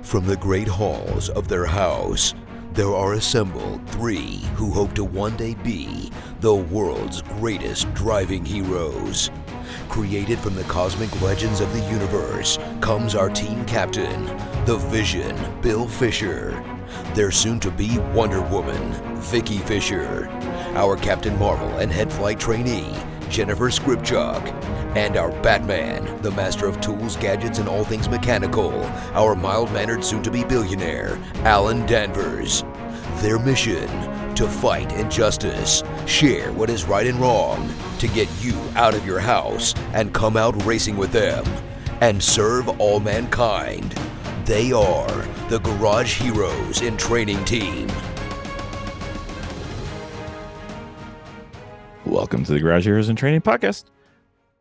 From the great halls of their house, there are assembled three who hope to one day be the world's greatest driving heroes. Created from the cosmic legends of the universe comes our team captain, the Vision, Bill Fisher. Their soon-to-be Wonder Woman, Vicki Fisher. Our Captain Marvel and head flight trainee, Jennifer Skripchuk. And our Batman, the master of tools, gadgets, and all things mechanical, our mild-mannered soon-to-be billionaire, Alan Danvers. Their mission, to fight injustice, share what is right and wrong, to get you out of your house and come out racing with them, and serve all mankind. They are the Garage Heroes in Training Team. Welcome to the Garage Heroes in Training Podcast.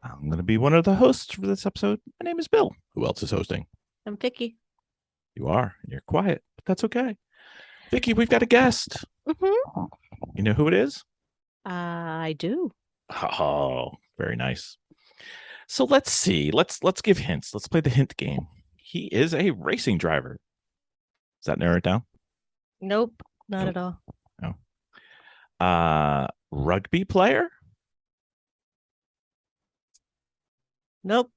I'm going to be one of the hosts for this episode. My name is Bill. Who else is hosting? I'm Vicki. You are. And you're quiet, but that's okay. Vicki, we've got a guest. Mm-hmm. You know who it is? I do. Oh, very nice. So let's see. Let's give hints. Let's play the hint game. He is a racing driver. Does that narrow it down? Nope, not at all. No. Rugby player? Nope.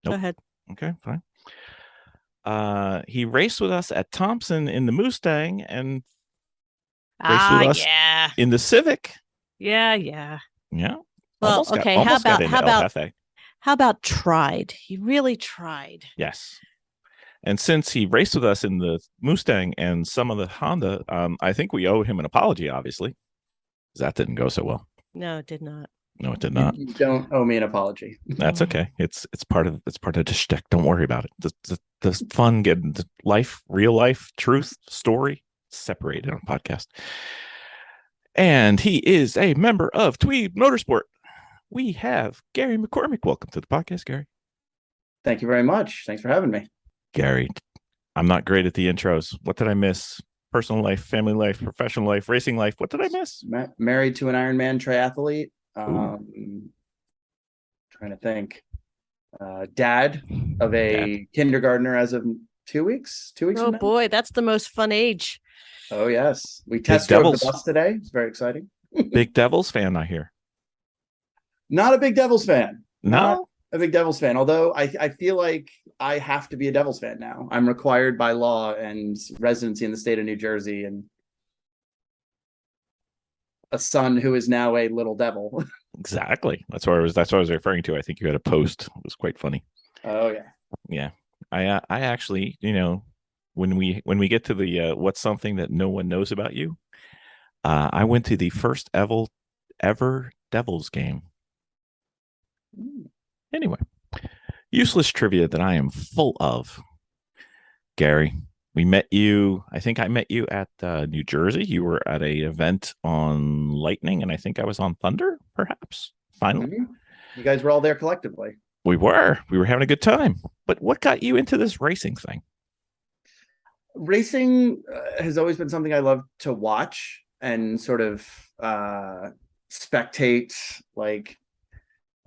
Go ahead. Okay, fine. He raced with us at Thompson in the Mustang and raced with us in the Civic. Yeah. Yeah. Well, okay. How about tried? He really tried. Yes. And since he raced with us in the Mustang and some of the Honda, I think we owe him an apology, obviously. That didn't go so well. No, it did not. No, it did not. You don't owe me an apology. That's okay. It's part of the shtick. Don't worry about it. The fun, getting the life, real life, truth, story separated on podcast. And he is a member of Tweed Motorsport. We have Gary McCormick. Welcome to the podcast, Gary. Thank you very much. Thanks for having me. Gary, I'm not great at the intros. What did I miss? Personal life, family life, professional life, racing life. What did I miss? Married to an Ironman triathlete. Trying to think. Dad of a kindergartner as of 2 weeks. 2 weeks. Oh boy, that's the most fun age. Oh yes, we test drove the bus today. It's very exciting. Big Devils fan, I hear. Not a big Devils fan. No, Not a big Devils fan. Although I feel like I have to be a Devils fan now. I'm required by law and residency in the state of New Jersey, and a son who is now a little devil. Exactly. That's what I was referring to. I think you had a post. It was quite funny. Oh yeah. Yeah. I actually, when we get to the what's something that no one knows about you, I went to the first ever Devils game. Anyway, useless trivia that I am full of. Gary, we met you. I think I met you at New Jersey. You were at an event on Lightning, and I think I was on Thunder, perhaps. Finally, You guys were all there collectively. We were having a good time. But what got you into this racing thing? Racing has always been something I love to watch and sort of spectate, like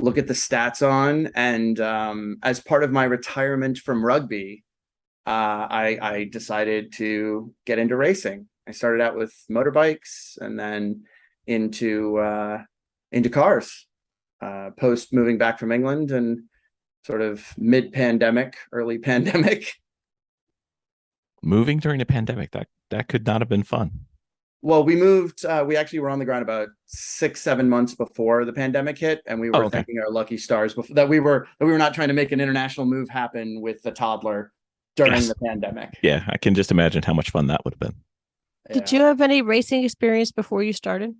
look at the stats on. And as part of my retirement from rugby, I decided to get into racing. I started out with motorbikes and then into cars, post moving back from England and sort of mid-pandemic, early pandemic. Moving during the pandemic, that could not have been fun. Well, we moved. We actually were on the ground about 6-7 months before the pandemic hit, and we were thanking our lucky stars that we were not trying to make an international move happen with a toddler during the pandemic. Yeah, I can just imagine how much fun that would have been. Did you have any racing experience before you started?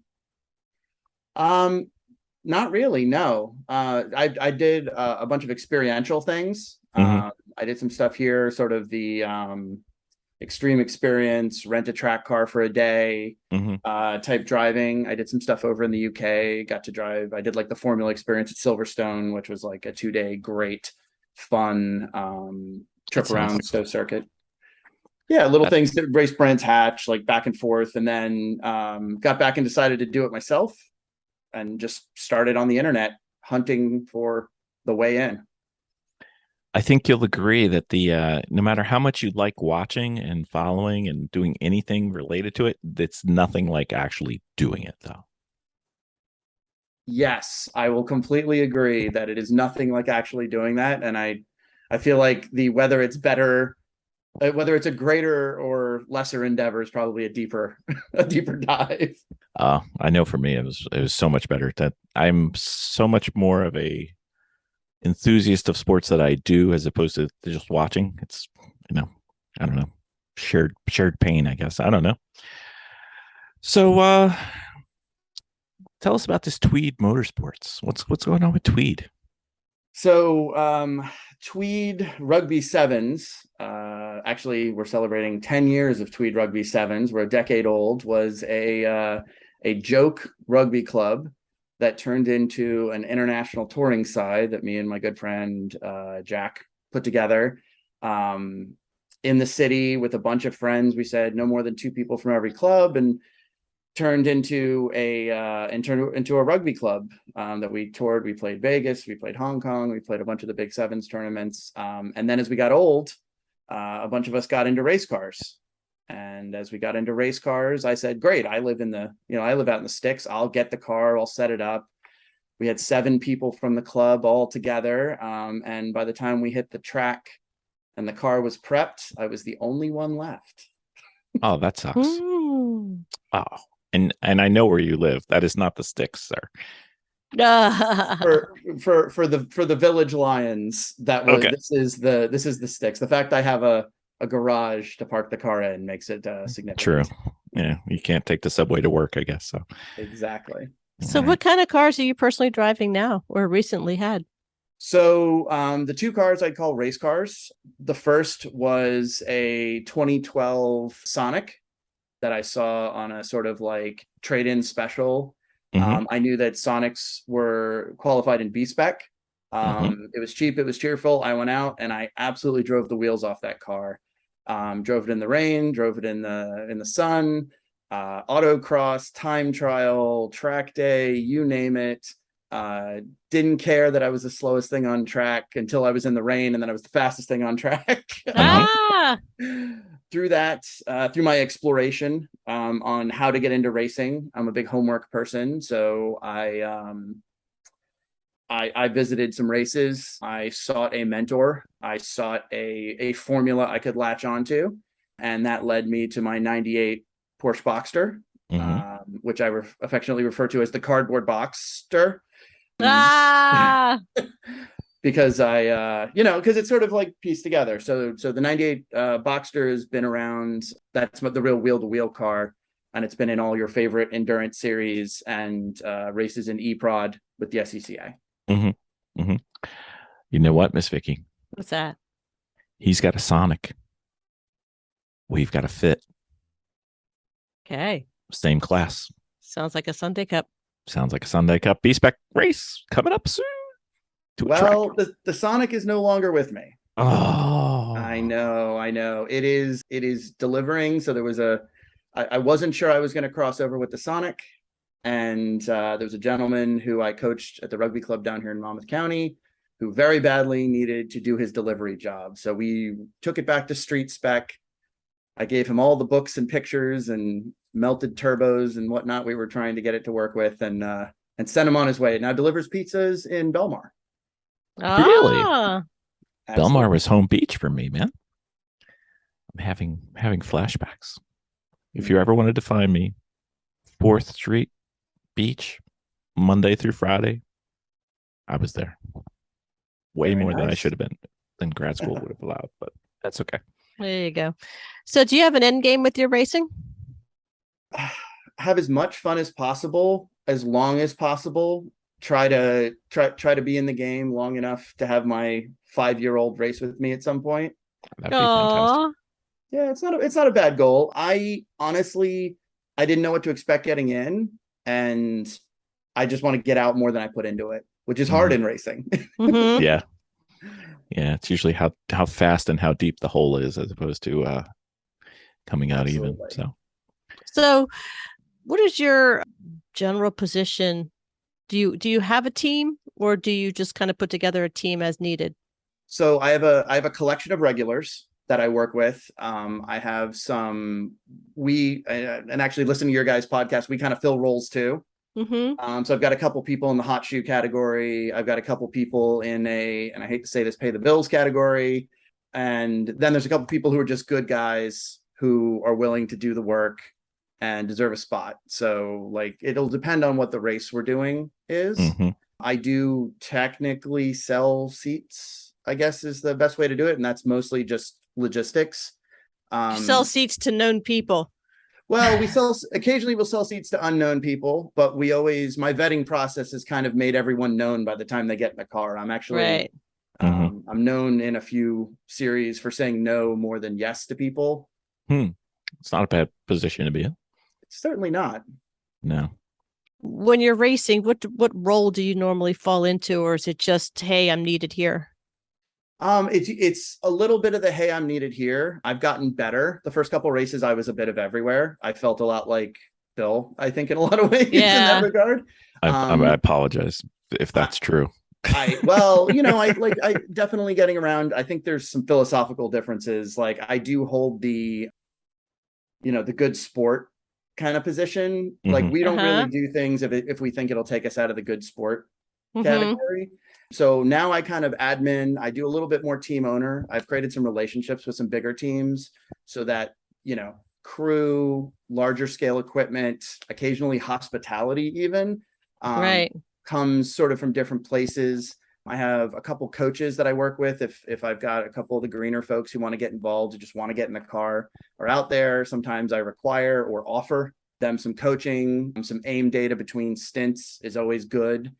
Not really, no. I did a bunch of experiential things. I did some stuff here, sort of the extreme experience, rent a track car for a day type driving. I did some stuff over in the UK, got to drive. I did like the Formula experience at Silverstone, which was like a 2-day great fun trip around Stowe Circuit. Yeah, little things that race Brands Hatch, like back and forth, and then got back and decided to do it myself and just started on the internet hunting for the way in. I think you'll agree that the no matter how much you like watching and following and doing anything related to it, it's nothing like actually doing it, though. Yes, I will completely agree that it is nothing like actually doing that. And I feel like whether it's better, whether it's a greater or lesser endeavor is probably a deeper, a deeper dive. I know for me, it was so much better. That I'm so much more of a enthusiast of sports that I do as opposed to just watching. It's, I don't know, shared pain, I guess. I don't know. So tell us about this Tweed Motorsports. What's going on with Tweed? So Tweed Rugby Sevens, actually we're celebrating 10 years of Tweed Rugby Sevens. We're a decade old. Was a joke rugby club that turned into an international touring side that me and my good friend Jack put together in the city with a bunch of friends. We said no more than 2 people from every club, and turned into a rugby club that we toured. We played Vegas, we played Hong Kong, we played a bunch of the big sevens tournaments. And then as we got old, a bunch of us got into race cars. And as we got into race cars, I said, great, I live out in the sticks. I'll get the car, I'll set it up. We had 7 people from the club all together. And by the time we hit the track and the car was prepped, I was the only one left. Oh, that sucks. Mm. Oh, and I know where you live. That is not the sticks, sir. For the Village Lions, that was Okay. this is the sticks. The fact I have a garage to park the car in makes it significant. True. Yeah, you can't take the subway to work, I guess. So Exactly. So All what kind of cars are you personally driving now or recently had? So the 2 cars I'd call race cars. The first was a 2012 Sonic that I saw on a sort of like trade-in special. Mhm. I knew that Sonics were qualified in B spec. It was cheap, it was cheerful. I went out and I absolutely drove the wheels off that car. Drove it in the rain, drove it in the sun, autocross, time trial, track day, you name it. Didn't care that I was the slowest thing on track until I was in the rain, and then I was the fastest thing on track. Ah, Through that, through my exploration on how to get into racing, I'm a big homework person, so I visited some races. I sought a mentor. I sought a formula I could latch onto, and that led me to my '98 Porsche Boxster, which I affectionately refer to as the cardboard Boxster. ah. Because because it's sort of like pieced together. So the '98 Boxster has been around. That's the real wheel-to-wheel car, and it's been in all your favorite endurance series and races in eProd with the SCCA. You know what, Miss Vicki? What's that? He's got a Sonic. We've got a Fit. Okay. Same class. Sounds like a Sunday Cup. Sounds like a Sunday Cup B-Spec race coming up soon. Well, the Sonic is no longer with me. Oh, I know. It is delivering. So there was I wasn't sure I was going to cross over with the Sonic. And there was a gentleman who I coached at the rugby club down here in Monmouth County who very badly needed to do his delivery job. So we took it back to street spec. I gave him all the books and pictures and melted turbos and whatnot we were trying to get it to work with, and sent him on his way. It now delivers pizzas in Belmar. Really? Ah, Belmar was home beach for me, man. I'm having flashbacks. If you ever wanted to find me, 4th Street Beach, Monday through Friday, I was there. Way Very more than I nice. should have been than grad school would have allowed, but that's okay. there you go. So do you have an end game with your racing? Have as much fun as possible, as long as possible. Try to be in the game long enough to have my 5-year-old race with me at some point. That'd be fantastic. Aw. Yeah, it's not a bad goal. I honestly didn't know what to expect getting in, and I just want to get out more than I put into it, which is hard in racing. Mhm. Yeah. Yeah, it's usually how fast and how deep the hole is as opposed to coming out even. Absolutely. So what is your general position? Do you have a team, or do you just kind of put together a team as needed? So I have a collection of regulars that I work with. I have some and actually listening to your guys' podcast, we kind of fill roles too. So I've got a couple people in the hot shoe category. I've got a couple people in and I hate to say this, pay the bills category. And then there's a couple people who are just good guys who are willing to do the work and deserve a spot. So like, it'll depend on what the race we're doing is. I do technically sell seats, I guess is the best way to do it. And that's mostly just logistics. You sell seats to known people. Well, occasionally we'll sell seats to unknown people, but my vetting process has kind of made everyone known by the time they get in the car. I'm actually, right. I'm known in a few series for saying no more than yes to people. It's not a bad position to be in. It's certainly not. No. When you're racing, what role do you normally fall into, or is it just, hey, I'm needed here? It's a little bit of the, hey, I'm needed here. I've gotten better. The first couple races, I was a bit of everywhere. I felt a lot like Bill, I think, in a lot of ways in that regard. I apologize if that's true. I definitely getting around. I think there's some philosophical differences. Like I do hold the good sport kind of position. Like we don't really do things if we think it'll take us out of the good sport category. So now I kind of admin, I do a little bit more team owner. I've created some relationships with some bigger teams so that, crew, larger scale equipment, occasionally hospitality even comes sort of from different places. I have a couple coaches that I work with. If I've got a couple of the greener folks who want to get involved, who just want to get in the car or out there, sometimes I require or offer them some coaching. Some aim data between stints is always good.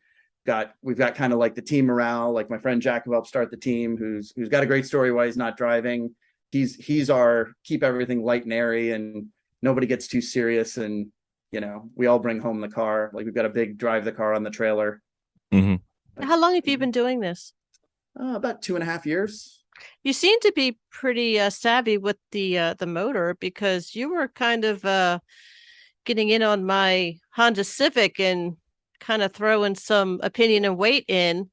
We've got kind of like the team morale, like my friend Jack who helped start the team, who's got a great story why he's not driving. He's our keep everything light and airy and nobody gets too serious, and we all bring home the car. Like we've got a big drive the car on the trailer. How long have you been doing this? About 2.5 years. You seem to be pretty savvy with the motor, because you were kind of getting in on my Honda Civic and kind of throwing some opinion and weight in,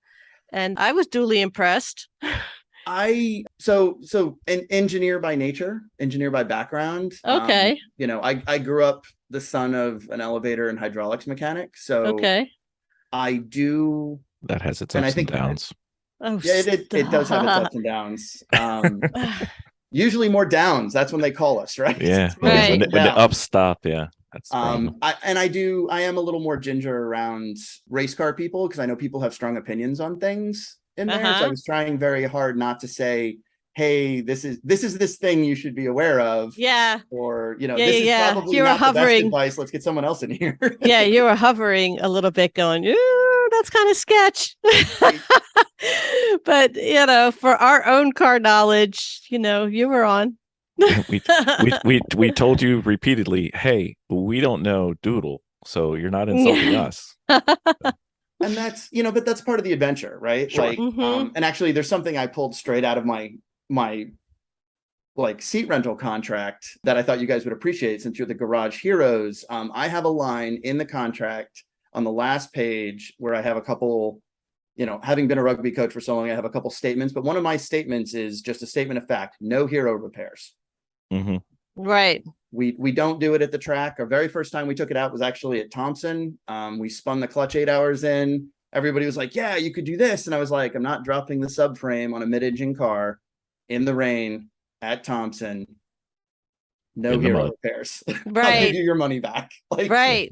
and I was duly impressed. So an engineer by nature, engineer by background. Okay. I grew up the son of an elevator and hydraulics mechanic. So I do. That has its ups and downs. It does have its ups and downs. Usually more downs. That's when they call us, right? Yeah. Right. When the ups stop, yeah. That's I am a little more ginger around race car people because I know people have strong opinions on things in there. So I was trying very hard not to say, hey, this is this thing you should be aware of. Yeah. Or, this is probably not the best advice. Let's get someone else in here. Yeah, you were hovering a little bit going, ooh, that's kind of sketch. But, for our own car knowledge, you were on. we told you repeatedly, hey, we don't know doodle, so you're not insulting us. And that's but that's part of the adventure, right? Sure. Like and actually there's something I pulled straight out of my like seat rental contract that I thought you guys would appreciate since you're the garage heroes. I have a line in the contract on the last page where I have a couple, having been a rugby coach for so long, I have a couple statements, but one of my statements is just a statement of fact: no hero repairs. Right. We don't do it at the track. Our very first time we took it out was actually at Thompson. We spun the clutch 8 hours in. Everybody was like, yeah, you could do this. And I was like, I'm not dropping the subframe on a mid-engine car in the rain at Thompson. No hero repairs. Right. I'll give you your money back. Right.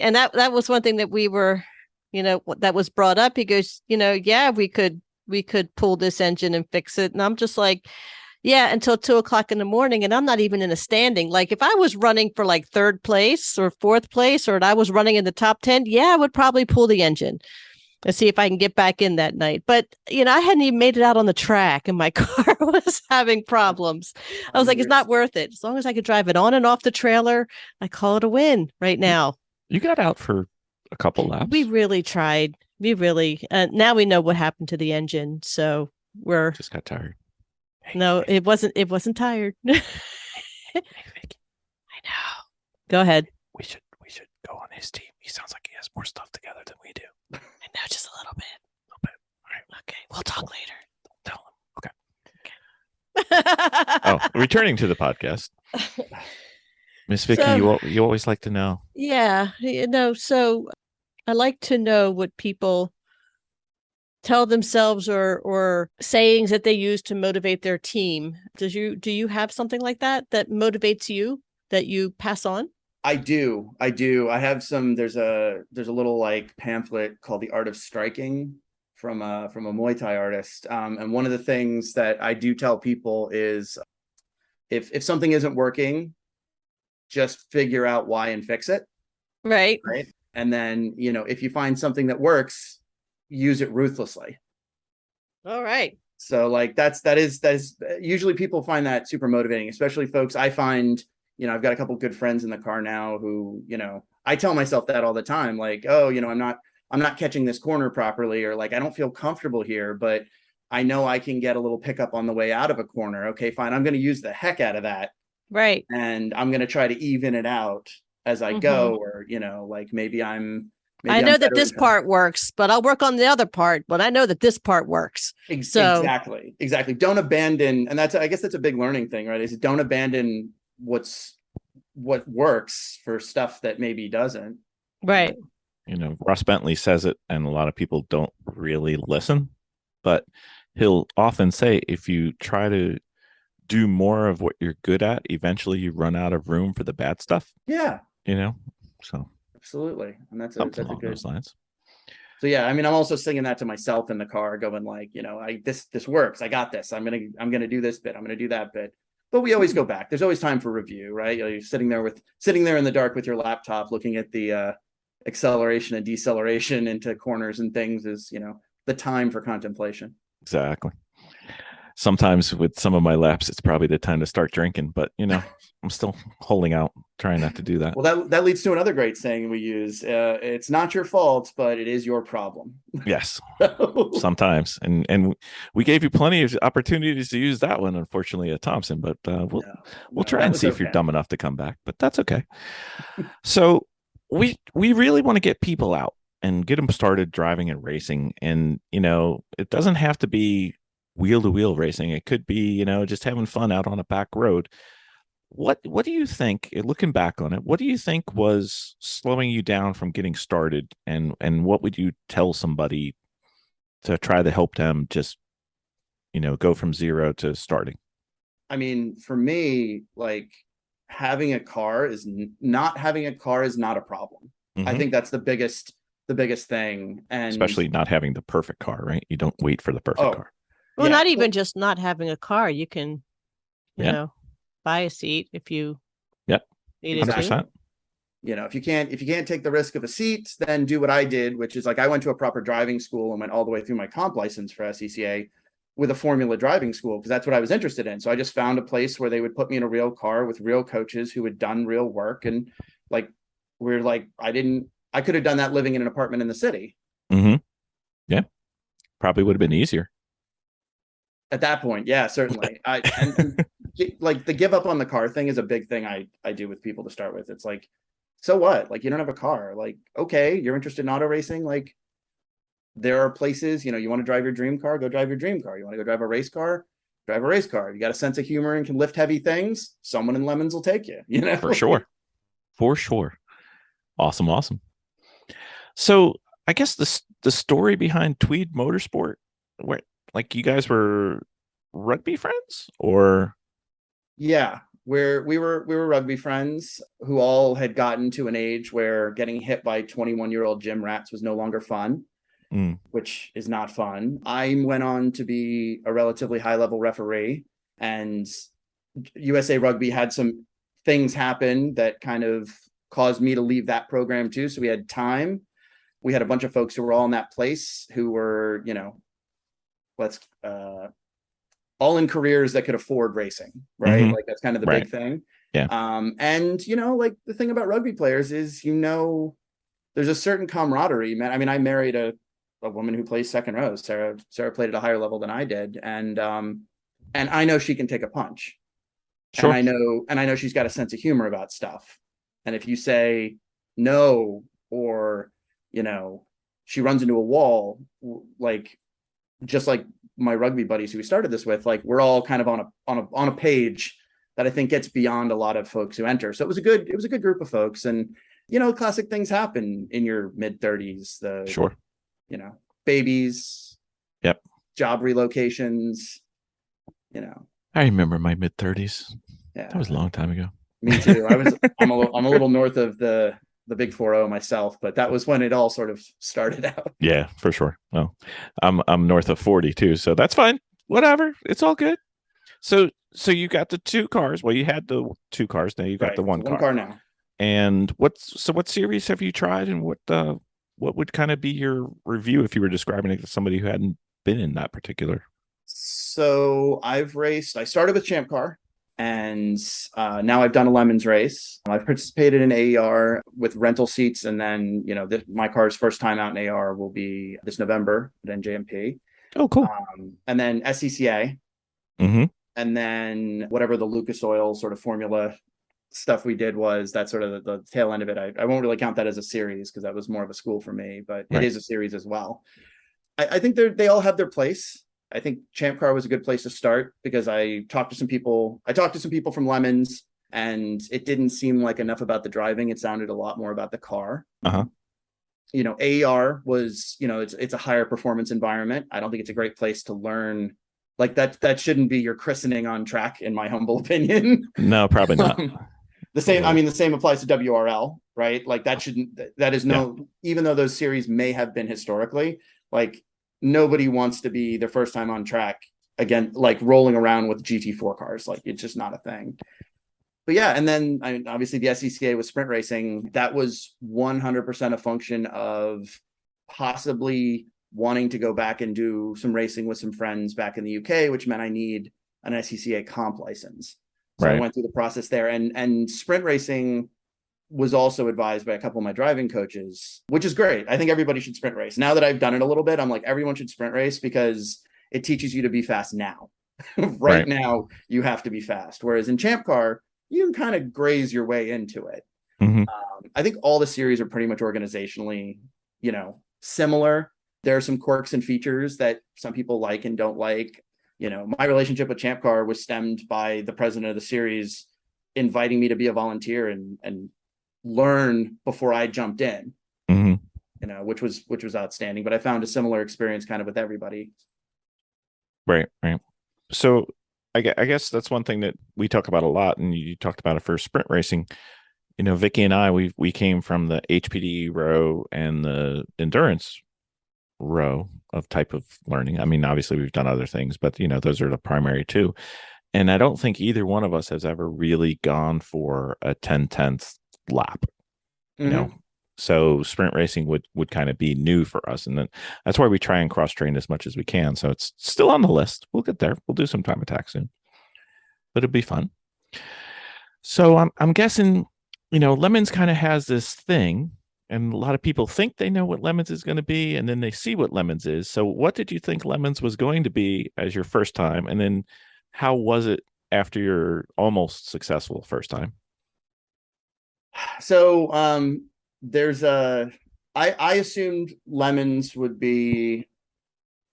And that was one thing that we were, that was brought up. He goes, yeah, we could pull this engine and fix it. And I'm just like, yeah, until 2:00 in the morning. And I'm not even in a standing. Like if I was running for like 3rd place or 4th place, or I was running in the top 10, yeah, I would probably pull the engine and see if I can get back in that night. But, I hadn't even made it out on the track and my car was having problems. I was like, it's not worth it. As long as I could drive it on and off the trailer, I call it a win right now. You got out for a couple laps. We really tried. Now we know what happened to the engine. So we're just got tired. No, it wasn't tired. Hey, Vicki. I know. Go ahead. We should go on his team. He sounds like he has more stuff together than we do. I know, just a little bit. All right. Okay, we'll talk later. Don't tell him. Oh, returning to the podcast, Miss Vicki, So, you always like to know. yeah, so I like to know what people tell themselves or sayings that they use to motivate their team. Do you have something like that that motivates you that you pass on? I do. I have some. There's a little like pamphlet called The Art of Striking from a Muay Thai artist. And one of the things that I do tell people is if something isn't working, just figure out why and fix it. Right. Right. And then, if you find something that works, use it ruthlessly. All right. So like that is usually people find that super motivating, especially folks. I find, I've got a couple good friends in the car now who, I tell myself that all the time, like, oh, I'm not catching this corner properly, or like I don't feel comfortable here, but I know I can get a little pickup on the way out of a corner. Okay, fine. I'm going to use the heck out of that. Right. And I'm going to try to even it out as I go, or, like maybe I I'm know that better this at- part works, but I'll work on the other part, but I know that this part works. So Exactly. Don't abandon, and I guess that's a big learning thing, right? Is don't abandon what works for stuff that maybe doesn't. right. Ross Bentley says it, and a lot of people don't really listen, but he'll often say, if you try to do more of what you're good at, eventually you run out of room for the bad stuff. Yeah. So Absolutely. And that's a along good those lines. So yeah, I mean, I'm also singing that to myself in the car, going like, this works. I got this. I'm gonna do this bit. I'm gonna do that bit. But we always go back. There's always time for review, right? You're sitting there in the dark with your laptop, looking at the acceleration and deceleration into corners and things. Is the time for contemplation. Exactly. Sometimes with some of my laps, it's probably the time to start drinking, but I'm still holding out, trying not to do that. Well, that leads to another great saying we use. It's not your fault, but it is your problem. Yes, sometimes, and we gave you plenty of opportunities to use that one, unfortunately, at Thompson. But we'll try and see if you're dumb enough to come back. But that's okay. So we really want to get people out and get them started driving and racing, and it doesn't have to be wheel-to-wheel racing. It could be just having fun out on a back road. What do you think, looking back on it, what do you think was slowing you down from getting started, and what would you tell somebody to try to help them just go from zero to starting? I mean, for me, like having a car is not a problem. I think that's the biggest thing, and especially not having the perfect car, right? You don't wait for the perfect car. Well, not even just not having a car. You can, buy a seat if you need 100%. to. If you can't take the risk of a seat, then do what I did, which is like I went to a proper driving school and went all the way through my comp license for SCCA with a formula driving school, because that's what I was interested in. So I just found a place where they would put me in a real car with real coaches who had done real work, and I could have done that living in an apartment in the city. Mm-hmm. Yeah, probably would have been easier at that point. Yeah, certainly. And like the give up on the car thing is a big thing I do with people to start with. It's like, so what? Like, you don't have a car. Like, okay, you're interested in auto racing. Like, there are places, you want to drive your dream car, go drive your dream car. You want to go drive a race car, drive a race car. You got a sense of humor and can lift heavy things, someone in Lemons will take you, For sure. Awesome. So I guess the story behind Tweed Motorsport, where like you guys were rugby friends, or? Yeah, we were rugby friends who all had gotten to an age where getting hit by 21-year-old gym rats was no longer fun, which is not fun. I went on to be a relatively high-level referee, and USA Rugby had some things happen that kind of caused me to leave that program too. So we had time. We had a bunch of folks who were all in that place who were, all in careers that could afford racing, right? Like that's kind of the big thing. Yeah. And like the thing about rugby players is, there's a certain camaraderie, man. I mean, I married a woman who plays second row. Sarah played at a higher level than I did. And I know she can take a punch. Sure. And I know she's got a sense of humor about stuff. And if you say no, or, she runs into a wall, like just like my rugby buddies who we started this with, like we're all kind of on a page that I think gets beyond a lot of folks who enter. So it was a good group of folks. And, classic things happen in your mid 30s, Sure. Babies, Yep. job relocations, I remember my mid 30s. Yeah. That was a long time ago. Me too. I'm a little north of the big 4-0 myself, but that was when it all sort of started out. Yeah, for sure. Well, I'm north of 40 too, so that's fine. Whatever. It's all good. So you got the 2 cars. Well, you had the 2 cars. Now you got the one car now. And what series have you tried, and what would kind of be your review if you were describing it to somebody who hadn't been in that particular? So I started with Champ Car, and now I've done a Lemons race. I've participated in AER with rental seats, and then my car's first time out in AER will be this November at NJMP. Oh, cool. And then SCCA, and then whatever the Lucas Oil sort of formula stuff we did was that sort of the tail end of it. I won't really count that as a series because that was more of a school for me, but It is a series as well. I think they all have their place. I think Champ Car was a good place to start because I talked to some people from Lemons, and it didn't seem like enough about the driving. It sounded a lot more about the car. AER was, it's a higher performance environment. I don't think it's a great place to learn. Like that shouldn't be your christening on track, in my humble opinion. No, probably not. The same applies to WRL, right? Like even though those series may have been historically, like nobody wants to be their first time on track again, like rolling around with GT4 cars. Like it's just not a thing. But yeah, and then obviously the SCCA with sprint racing, that was 100% a function of possibly wanting to go back and do some racing with some friends back in the UK, which meant I need an SCCA comp license. So I went through the process there, and sprint racing was also advised by a couple of my driving coaches, which is great. I think everybody should sprint race. Now that I've done it a little bit, I'm like, everyone should sprint race because it teaches you to be fast now. right now, you have to be fast. Whereas in Champ Car, you can kind of graze your way into it. I think all the series are pretty much organizationally, similar. There are some quirks and features that some people like and don't like. My relationship with Champ Car was stemmed by the president of the series inviting me to be a volunteer and learn before I jumped in, which was outstanding. But I found a similar experience kind of with everybody. Right. So I guess that's one thing that we talk about a lot, and you talked about it for sprint racing. Vicki and I, we came from the HPD row and the endurance row of type of learning. I mean, obviously we've done other things, but those are the primary 2. And I don't think either one of us has ever really gone for a 10/10th lap. So sprint racing would kind of be new for us, and then that's why we try and cross train as much as we can. So it's still on the list. We'll get there. We'll do some time attack soon, but it'll be fun. So I'm guessing Lemons kind of has this thing, and a lot of people think they know what Lemons is going to be, and then they see what Lemons is. So what did you think Lemons was going to be as your first time, and then how was it after your almost successful first time? So I assumed Lemons would be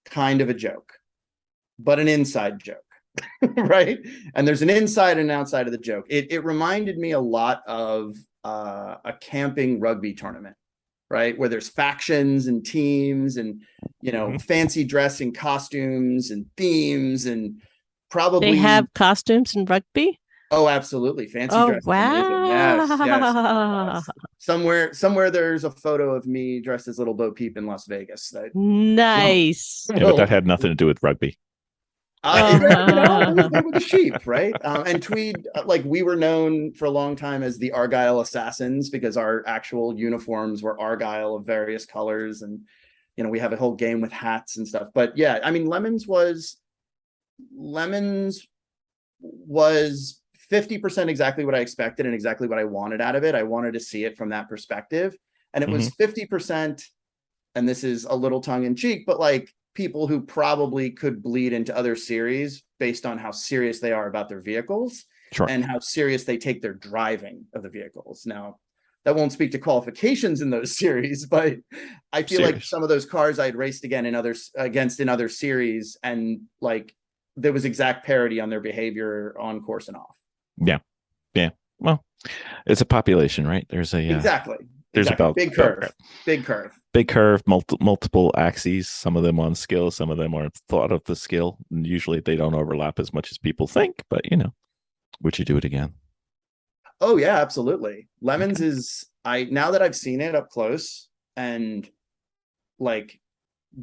kind of a joke, but an inside joke, right? And there's an inside and an outside of the joke. It reminded me a lot of a camping rugby tournament, right? Where there's factions and teams and, fancy dress and costumes and themes, and probably they have costumes in rugby. Oh, absolutely. Fancy dress. Wow. Yes. Somewhere there's a photo of me dressed as Little Bo Peep in Las Vegas. Nice. Yeah, but that had nothing to do with rugby. They were the sheep, right? And Tweed, we were known for a long time as the Argyle Assassins because our actual uniforms were Argyle of various colors, and we have a whole game with hats and stuff. But yeah, I mean, Lemons was 50% exactly what I expected and exactly what I wanted out of it. I wanted to see it from that perspective, and it was 50%. And this is a little tongue in cheek, but people who probably could bleed into other series based on how serious they are about their vehicles and how serious they take their driving of the vehicles. Now, that won't speak to qualifications in those series, but I feel like some of those cars I had raced again in other series, and like there was exact parity on their behavior on course and off. Yeah. Well, it's a population, right? There's a There's about big curve, multiple axes. Some of them on skill, some of them are thought of the skill. And usually they don't overlap as much as people think, but would you do it again? Oh yeah, absolutely. Lemons is now that I've seen it up close and like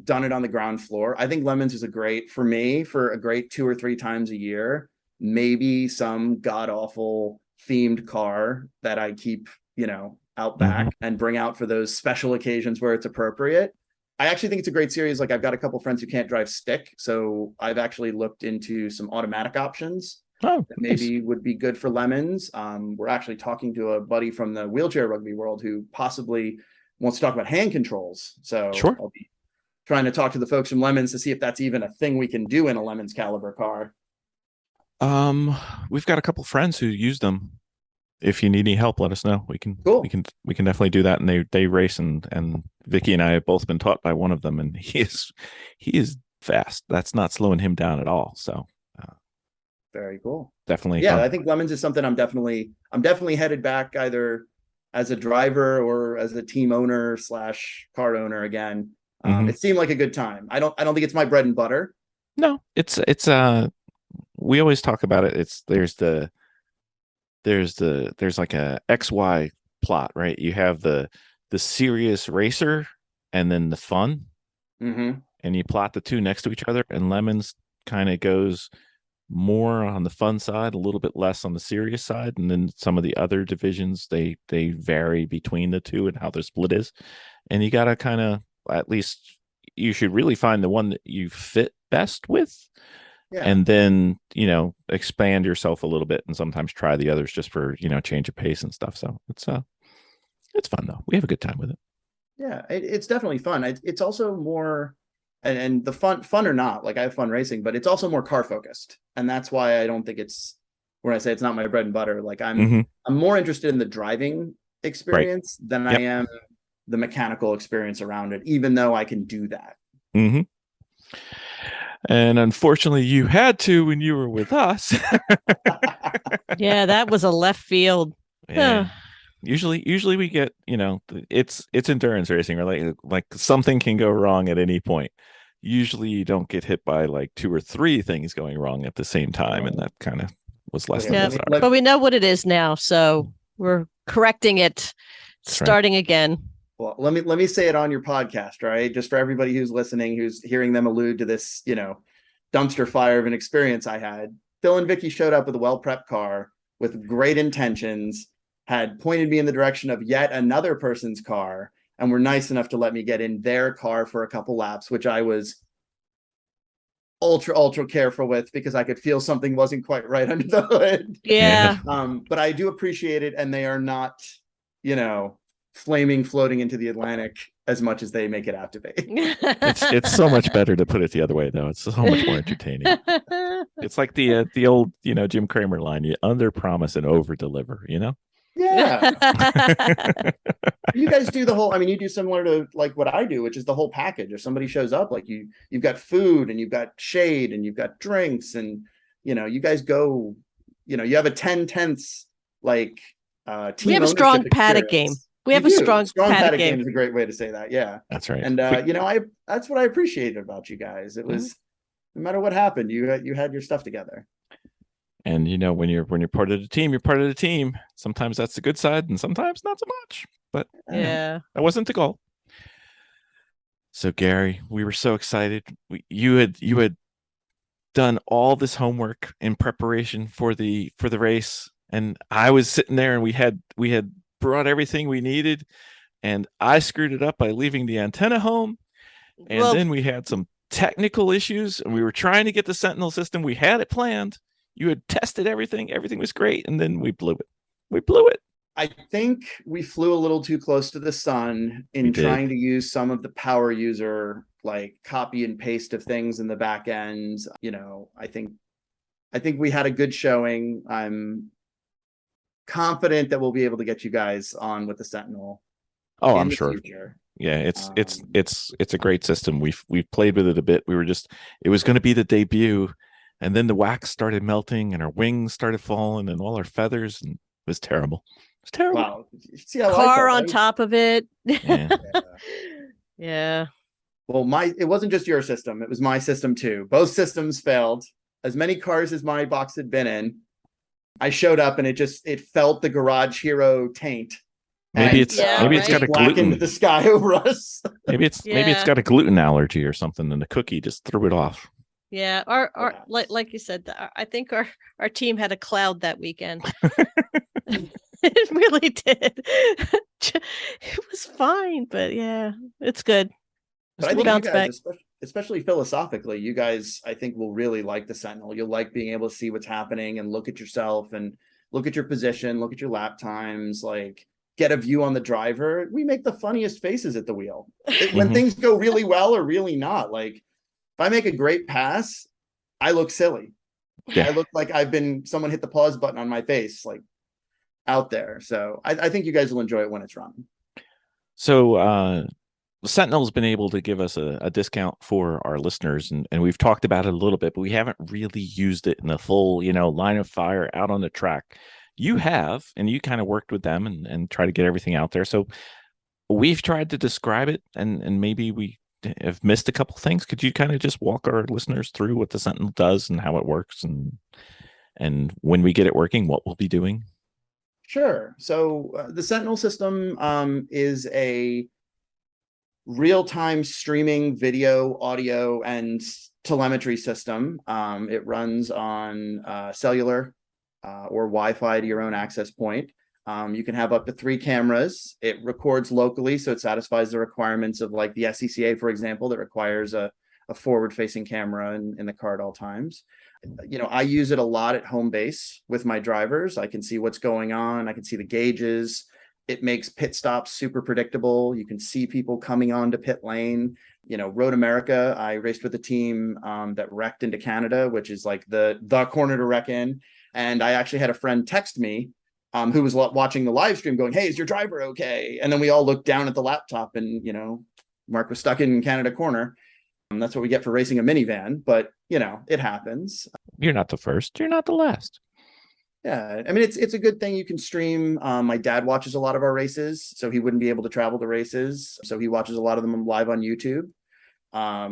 done it on the ground floor, I think Lemons is a great 2 or 3 times a year, maybe some god awful themed car that I keep, out back and bring out for those special occasions where it's appropriate. I actually think it's a great series. Like I've got a couple friends who can't drive stick, so I've actually looked into some automatic options that maybe would be good for Lemons. We're actually talking to a buddy from the wheelchair rugby world who possibly wants to talk about hand controls. So I'll be trying to talk to the folks from Lemons to see if that's even a thing we can do in a Lemons caliber car. We've got a couple friends who use them. If you need any help, let us know. We can definitely do that. And they race, and Vicki and I have both been taught by one of them, and he is fast. That's not slowing him down at all. So very cool. Definitely. Yeah, I think Lemons is something I'm definitely headed back either as a driver or as a team owner / car owner again. It seemed like a good time. I don't think it's my bread and butter. No, it's we always talk about it. There's like a XY plot, right? You have the serious racer and then the fun, and you plot the two next to each other. And Lemons kind of goes more on the fun side, a little bit less on the serious side, and then some of the other divisions they vary between the two and how their split is. And you got to kind of, at least you should really find the one that you fit best with. Yeah. And then, expand yourself a little bit and sometimes try the others just for, change of pace and stuff. So it's fun though. We have a good time with it. Yeah, it's definitely fun. It's also more, and the fun or not, like I have fun racing, but it's also more car focused. And that's why I don't think when I say it's not my bread and butter, like I'm more interested in the driving experience than I am the mechanical experience around it, even though I can do that. And unfortunately, you had to when you were with us. Yeah, that was a left field. Yeah. Usually we get, it's endurance racing, or like something can go wrong at any point. Usually you don't get hit by like 2 or 3 things going wrong at the same time, and that kind of was less than bizarre. But we know what it is now, so we're correcting it, starting again. Well, let me say it on your podcast, right? Just for everybody who's listening, who's hearing them allude to this, dumpster fire of an experience I had. Phil and Vicki showed up with a well-prepped car with great intentions, had pointed me in the direction of yet another person's car, and were nice enough to let me get in their car for a couple laps, which I was ultra careful with because I could feel something wasn't quite right under the hood. Yeah. But I do appreciate it, and they are not, floating into the Atlantic as much as they make it out to be. It's so much better to put it the other way, though. It's so much more entertaining. It's like the old Jim Cramer line: you under promise and over deliver. Yeah. You guys do the whole. You do similar to like what I do, which is the whole package. If somebody shows up, like you've got food and you've got shade and you've got drinks, and you guys go. You have a 10/10 like team. We have a strong paddock game. We have a strong paddock game. Is a great way to say that. Yeah, that's right. And that's what I appreciated about you guys. It was no matter what happened, you had your stuff together. And when you're part of the team, you're part of the team. Sometimes that's the good side, and sometimes not so much. But that wasn't the goal. So Gary, we were so excited. You had done all this homework in preparation for the race, and I was sitting there, and we had brought everything we needed, and I screwed it up by leaving the antenna home, and then we had some technical issues, and we were trying to get the Sentinel system. We had it planned. You had tested everything was great, and then we blew it. I think we flew a little too close to the sun in trying to use some of the power user like copy and paste of things in the back end. I think we had a good showing. confident that we'll be able to get you guys on with the Sentinel. Oh, in I'm the sure. future. Yeah, it's a great system. We've played with it a bit. It was going to be the debut, and then the wax started melting, and our wings started falling, and all our feathers, and it was terrible. It's terrible. Wow. See how I Car felt, on right? top of it. Yeah. Yeah. Well, it wasn't just your system, it was my system too. Both systems failed. As many cars as my box had been in, I showed up and it felt the Garage Hero taint. Maybe And, it's got a blackened gluten. the sky over us. Maybe it's got a gluten allergy or something, and the cookie just threw it off. Yeah, our like you said, I think our team had a cloud that weekend. It really did. It was fine, but yeah, it's good. But I think bounce you back. guys, especially philosophically, you guys, I think, will really like the Sentinel. You'll like being able to see what's happening and look at yourself and look at your position, look at your lap times, like get a view on the driver. We make the funniest faces at the wheel when things go really well or really not. Like if I make a great pass, I look silly. Yeah. I look like someone hit the pause button on my face, like out there. So I think you guys will enjoy it when it's running. So Sentinel's been able to give us a discount for our listeners, and we've talked about it a little bit, but we haven't really used it in the full, line of fire out on the track. You have, and you kind of worked with them and try to get everything out there. So we've tried to describe it, and maybe we have missed a couple things. Could you kind of just walk our listeners through what the Sentinel does and how it works, and when we get it working, what we'll be doing? Sure. So the Sentinel system is a real-time streaming video, audio, and telemetry system. It runs on cellular or Wi-Fi to your own access point. You can have up to 3 cameras. It records locally, so it satisfies the requirements of like the SCCA, for example, that requires a forward-facing camera in the car at all times. I use it a lot at home base with my drivers. I can see what's going on. I can see the gauges. It makes pit stops super predictable. You can see people coming onto pit lane. Road America, I raced with a team that wrecked into Canada, which is like the corner to wreck in. And I actually had a friend text me who was watching the live stream going, "Hey, is your driver okay?" And then we all looked down at the laptop and, Mark was stuck in Canada corner. That's what we get for racing a minivan, but it happens. You're not the first. You're not the last. Yeah, I mean, it's a good thing you can stream. My dad watches a lot of our races, so he wouldn't be able to travel to races. So he watches a lot of them live on YouTube.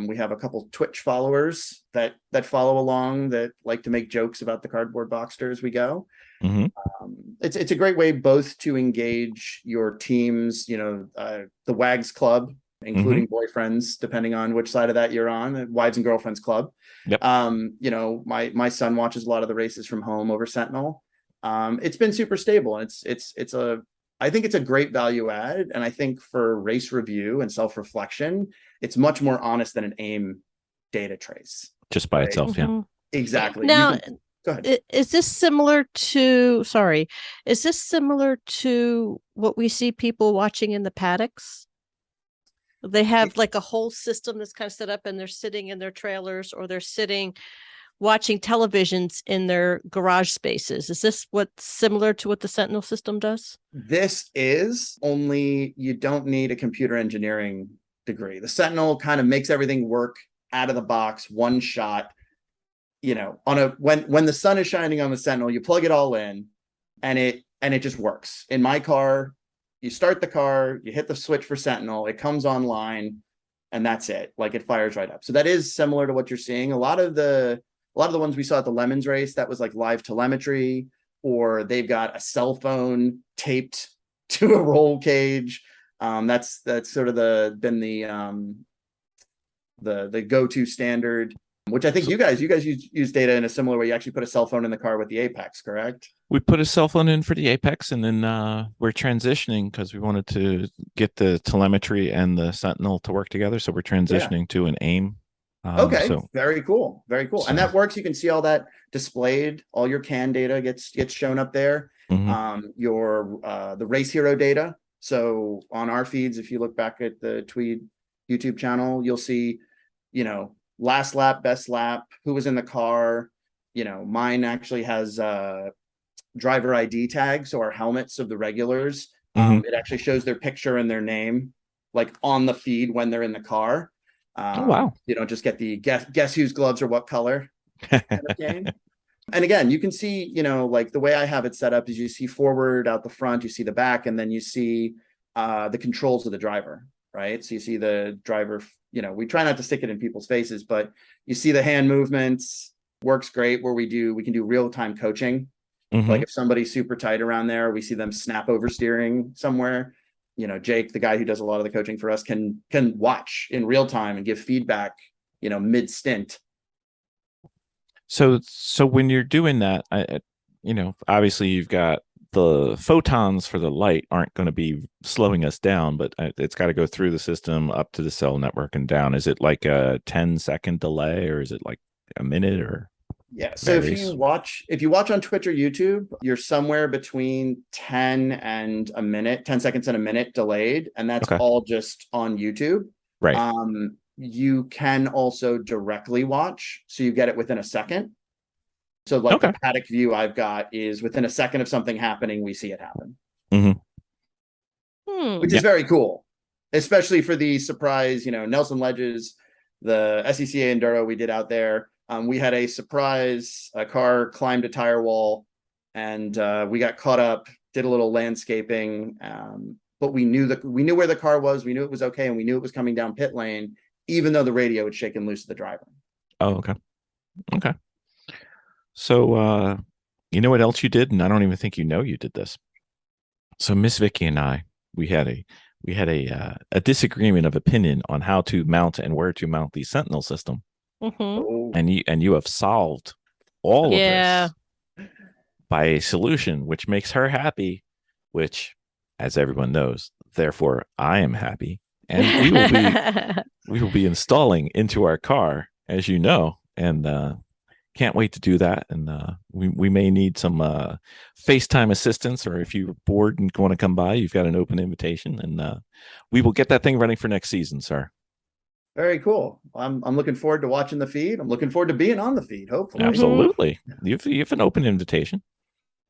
We have a couple Twitch followers that follow along that like to make jokes about the cardboard Boxster as we go. It's a great way both to engage your teams, the WAGs Club, including boyfriends, depending on which side of that you're on, wives and girlfriends club. Yep. My son watches a lot of the races from home over Sentinel. It's been super stable. And I think it's a great value add. And I think for race review and self-reflection, it's much more honest than an AIM data trace. Just by itself, yeah. Exactly. Now, go ahead. Is this similar to what we see people watching in the paddocks? They have like a whole system that's kind of set up and they're sitting in their trailers or they're sitting watching televisions in their garage spaces. Is this what's similar to what the Sentinel system does? This is, only you don't need a computer engineering degree. The Sentinel kind of makes everything work out of the box, one shot. When the sun is shining on the Sentinel, you plug it all in and it just works. In my car, you start the car, you hit the switch for Sentinel, it comes online, and that's it. Like it fires right up. So that is similar to what you're seeing. A lot of the ones we saw at the Lemons race, that was like live telemetry, or they've got a cell phone taped to a roll cage. That's sort of been the go-to standard, which I think you guys use data in a similar way. You actually put a cell phone in the car with the Apex, correct? We put a cell phone in for the Apex, and then we're transitioning because we wanted to get the telemetry and the Sentinel to work together. So we're transitioning to an AIM. Okay, so very cool. So, and that works. You can see all that displayed. All your CAN data gets shown up there. The Race Hero data. So on our feeds, if you look back at the Tweed YouTube channel, you'll see, last lap, best lap, who was in the car. Mine actually has driver ID tags, so our helmets of the regulars. Mhm. It actually shows their picture and their name like on the feed when they're in the car. Oh, wow. You don't just get the guess whose gloves are what color kind of game. And again, you can see, like the way I have it set up is you see forward out the front, you see the back, and then you see the controls of the driver, right? So you see the driver, we try not to stick it in people's faces, but you see the hand movements. Works great where we can do real-time coaching. Mhm. Like if somebody's super tight around there, we see them snap oversteering somewhere. Jake, the guy who does a lot of the coaching for us, can watch in real time and give feedback, mid stint. So when you're doing that, obviously you've got the photons for the light aren't going to be slowing us down, but it's got to go through the system up to the cell network and down. Is it like a 10-second delay, or is it like a minute, or? Yeah. So varies? if you watch on Twitch or YouTube, you're somewhere between 10 and a minute, 10 seconds and a minute delayed. And that's Okay. all just on YouTube. Right. You can also directly watch, so you get it within a second. So like Okay. the paddock view I've got is within a second of something happening, we see it happen. Mm-hmm. Which is very cool, especially for the surprise, Nelson Ledges, the SECA Enduro we did out there. We had a surprise, a car climbed a tire wall, and we got caught up, did a little landscaping, but we knew where the car was, we knew it was okay, and we knew it was coming down pit lane, even though the radio had shaken loose of the driver. Oh, okay. Okay. So, you know what else you did? And I don't even think you did this. So Miss Vicki and I, we had a disagreement of opinion on how to mount and where to mount the Sentinel system. Mm-hmm. And you have solved all of Yeah. this by a solution which makes her happy, which, as everyone knows, therefore I am happy. And we will be installing into our car, as you know, and can't wait to do that. And we may need some FaceTime assistance, or if you're bored and want to come by, you've got an open invitation, and we will get that thing running for next season, sir. Very cool. I'm looking forward to watching the feed. I'm looking forward to being on the feed, hopefully. Absolutely. You have an open invitation.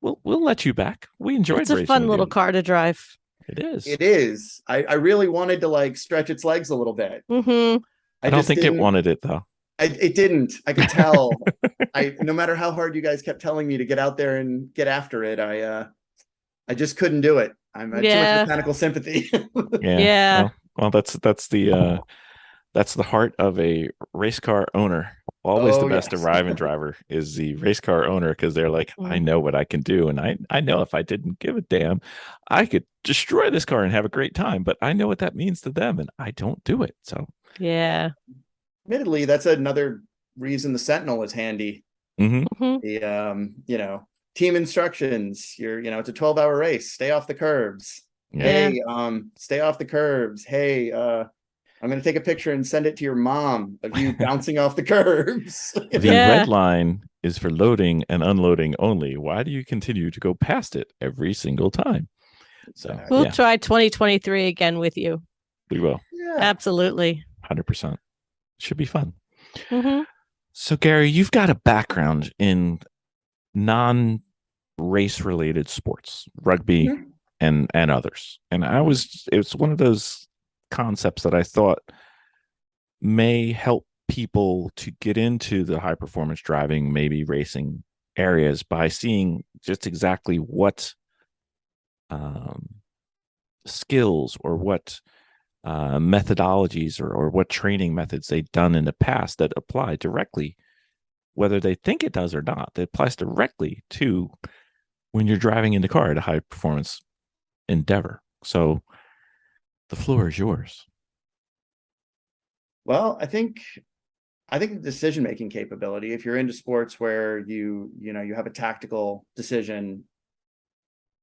We'll let you back. We enjoyed It's a racing fun with little you. car to drive. It is. It is. I really wanted to like stretch its legs a little bit. Mm-hmm. I don't think it wanted it though. It didn't. I could tell. No matter how hard you guys kept telling me to get out there and get after it, I just couldn't do it. I'm too much mechanical sympathy. Yeah. Well, that's the heart of a race car owner. Always the best arriving driver is the race car owner, because they're like, I know what I can do, and I know if I didn't give a damn, I could destroy this car and have a great time. But I know what that means to them, and I don't do it. So yeah. Admittedly, that's another reason the Sentinel is handy. Mm-hmm. The team instructions. It's a 12-hour race. Stay off the curbs. Yeah. Hey, stay off the curbs. Hey, I'm going to take a picture and send it to your mom of you bouncing off the curbs. The red line is for loading and unloading only. Why do you continue to go past it every single time? So we'll try 2023 again with you. We will. Yeah. Absolutely. 100%. Should be fun. Mm-hmm. So Gary, you've got a background in non-race related sports, rugby and others. And it's one of those concepts that I thought may help people to get into the high performance driving, maybe racing areas, by seeing just exactly what skills or what methodologies or what training methods they've done in the past that apply directly, whether they think it does or not, that applies directly to when you're driving in the car at a high performance endeavor. So the floor is yours. Well, I think the decision-making capability, if you're into sports where you have a tactical decision,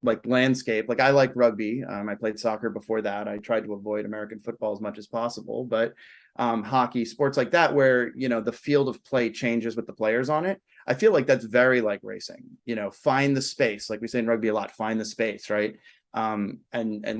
like landscape, like I like rugby. I played soccer before that. I tried to avoid American football as much as possible, but hockey, sports like that, where, the field of play changes with the players on it. I feel like that's very like racing, find the space. Like we say in rugby a lot, find the space, right? And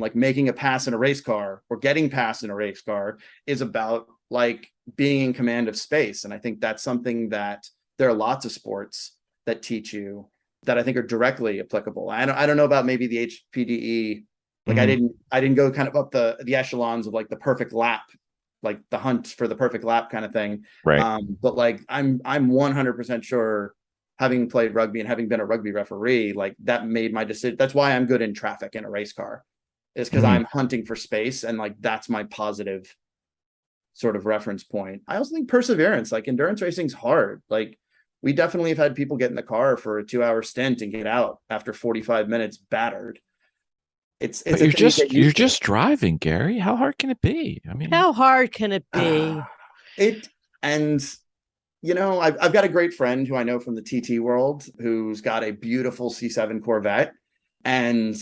like making a pass in a race car or getting past in a race car is about like being in command of space. And I think that's something that there are lots of sports that teach you. that I think are directly applicable. I don't know about maybe the HPDE. Like Mhm. I didn't go kind of up the echelons of like the perfect lap, like the hunt for the perfect lap kind of thing. Right. But like I'm 100% sure, having played rugby and having been a rugby referee, like that made my decision. That's why I'm good in traffic in a race car, is because Mhm. I'm hunting for space, and like that's my positive sort of reference point. I also think perseverance, like endurance racing's hard. Like we definitely have had people get in the car for a 2-hour stint and get out after 45 minutes battered. It's But a thing you get you're used to. just driving, Gary. How hard can it be? I mean, How hard can it be? It and you know, I've got a great friend who I know from the TT world who's got a beautiful C7 Corvette and